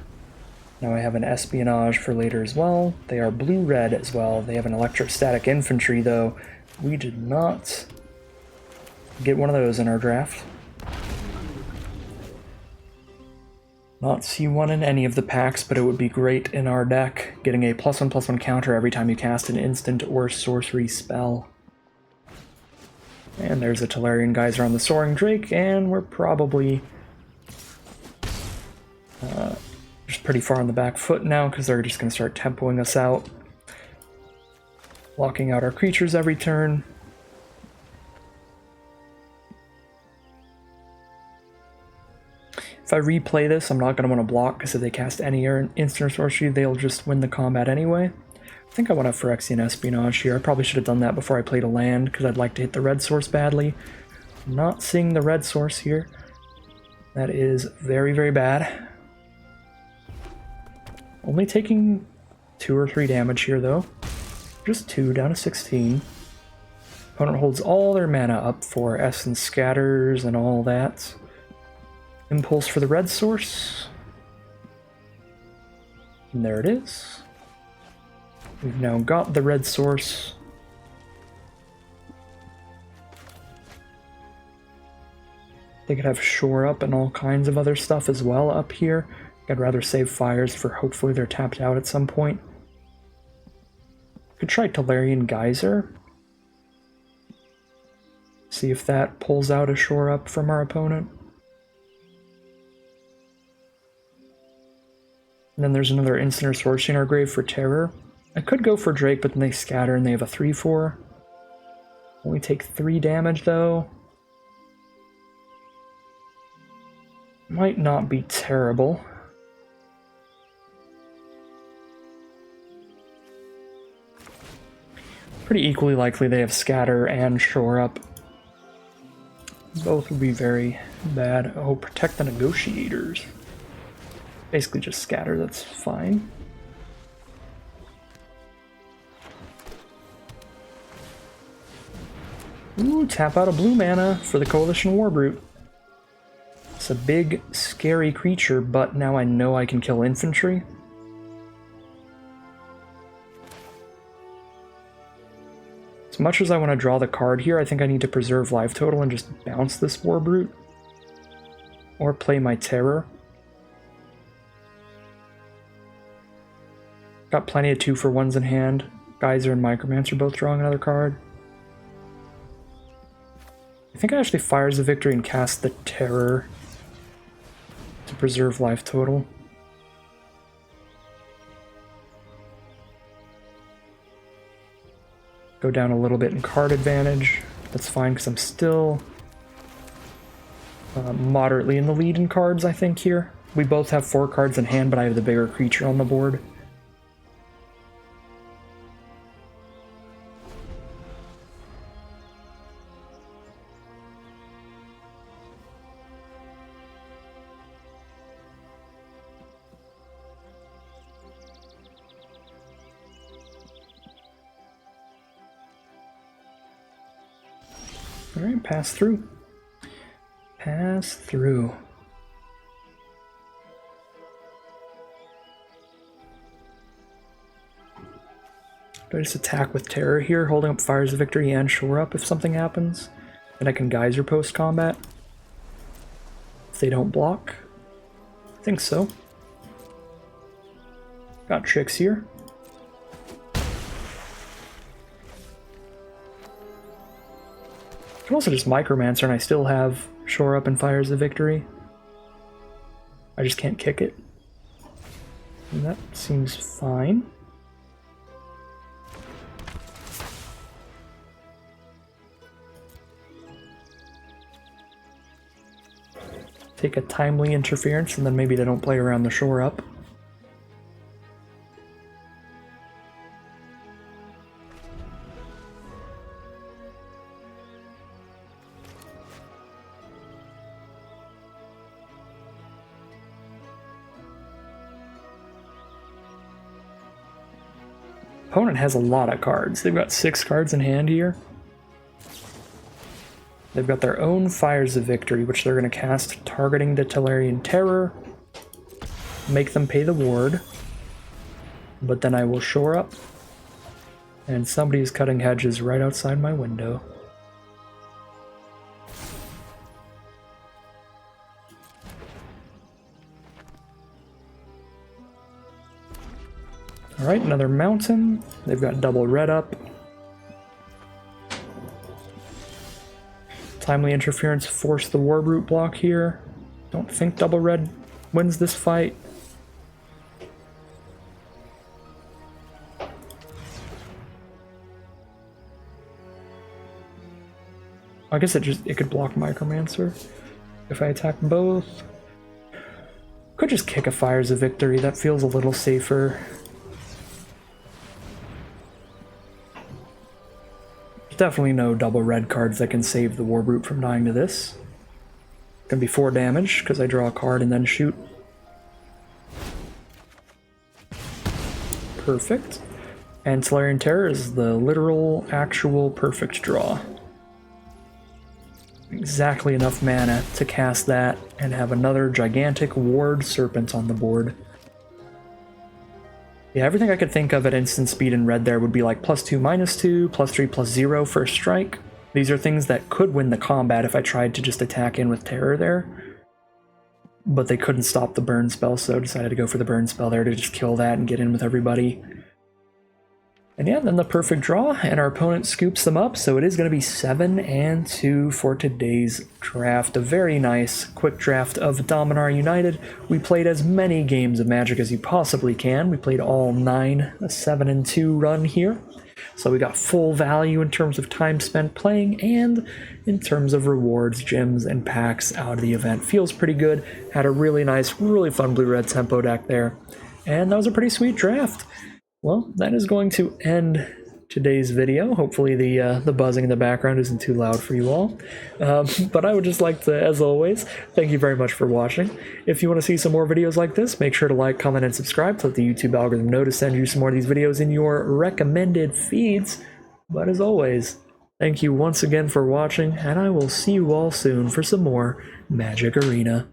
Now I have an Espionage for later as well. They are blue-red as well. They have an Electrostatic Infantry, though. We did not get one of those in our draft. Not see one in any of the packs, but it would be great in our deck, getting a +1/+1 counter every time you cast an instant or sorcery spell. And there's a Tolarian Geyser on the Soaring Drake, and we're probably just pretty far on the back foot now, because they're just going to start tempoing us out. Locking out our creatures every turn. If I replay this, I'm not going to want to block, because if they cast any instant or sorcery, they'll just win the combat anyway. I think I want to Phyrexian Espionage here. I probably should have done that before I played a land, because I'd like to hit the red source badly. I'm not seeing the red source here. That is very, very bad. Only taking 2 or 3 damage here, though. Just 2, down to 16. Opponent holds all their mana up for Essence Scatters and all that. Impulse for the red source. And there it is. We've now got the red source. They could have Shore Up and all kinds of other stuff as well up here. I'd rather save fires for hopefully they're tapped out at some point. Could try Tolarian Geyser. See if that pulls out a Shore Up from our opponent. And then there's another instant or sorcery in our grave for terror. I could go for Drake, but then they scatter and they have a 3/4. Only take 3 damage though. Might not be terrible. Pretty equally likely they have Scatter and Shore Up. Both would be very bad. Oh, Protect the Negotiators. Basically just Scatter, that's fine. Ooh, tap out a blue mana for the Coalition Warbrute. It's a big, scary creature, but now I know I can kill infantry. As much as I want to draw the card here, I think I need to preserve life total and just bounce this Warbrute. Or play my Terror. Got plenty of 2-for-1s in hand. Geyser and Micromancer both drawing another card. I think I actually Fires the Victory and cast the Terror to preserve life total. Go down a little bit in card advantage. That's fine because I'm still moderately in the lead in cards, I think, here. We both have 4 cards in hand, but I have the bigger creature on the board. Alright, pass through. Pass through. Do I just attack with Terror here, holding up Fires of Victory and Shore Up if something happens? And I can Geyser post-combat? If they don't block? I think so. Got tricks here. I can also just Micromancer and I still have Shore Up and Fires of Victory. I just can't kick it. And that seems fine. Take a Timely Interference and then maybe they don't play around the Shore Up. Opponent has a lot of cards. They've got 6 cards in hand here. They've got their own Fires of Victory, which they're going to cast targeting the Tellurian Terror. Make them pay the ward. But then I will Shore Up. And somebody's cutting hedges right outside my window. Alright, another mountain. They've got double red up. Timely Interference force the Warbrute block here. Don't think double red wins this fight. I guess it could block Micromancer if I attack both. Could just kick a Fires of Victory, that feels a little safer. Definitely no double red cards that can save the Warbrute from dying to this. Gonna be 4 damage, because I draw a card and then shoot. Perfect. And Tellurian Terror is the literal, actual perfect draw. Exactly enough mana to cast that and have another gigantic Ward Serpent on the board. Yeah, everything I could think of at instant speed in red there would be like +2, -2, +3, +0 first strike. These are things that could win the combat if I tried to just attack in with Terror there. But they couldn't stop the burn spell, so I decided to go for the burn spell there to just kill that and get in with everybody. And yeah, then the perfect draw, and our opponent scoops them up, so it is going to be 7-2 for today's draft. A very nice quick draft of Dominaria United. We played as many games of Magic as you possibly can. We played all 9, a 7-2 run here. So we got full value in terms of time spent playing and in terms of rewards, gems, and packs out of the event. Feels pretty good. Had a really nice, really fun blue-red tempo deck there. And that was a pretty sweet draft. Well, that is going to end today's video. Hopefully the buzzing in the background isn't too loud for you all. But I would just like to, as always, thank you very much for watching. If you want to see some more videos like this, make sure to like, comment, and subscribe to let the YouTube algorithm know to send you some more of these videos in your recommended feeds. But as always, thank you once again for watching, and I will see you all soon for some more Magic Arena.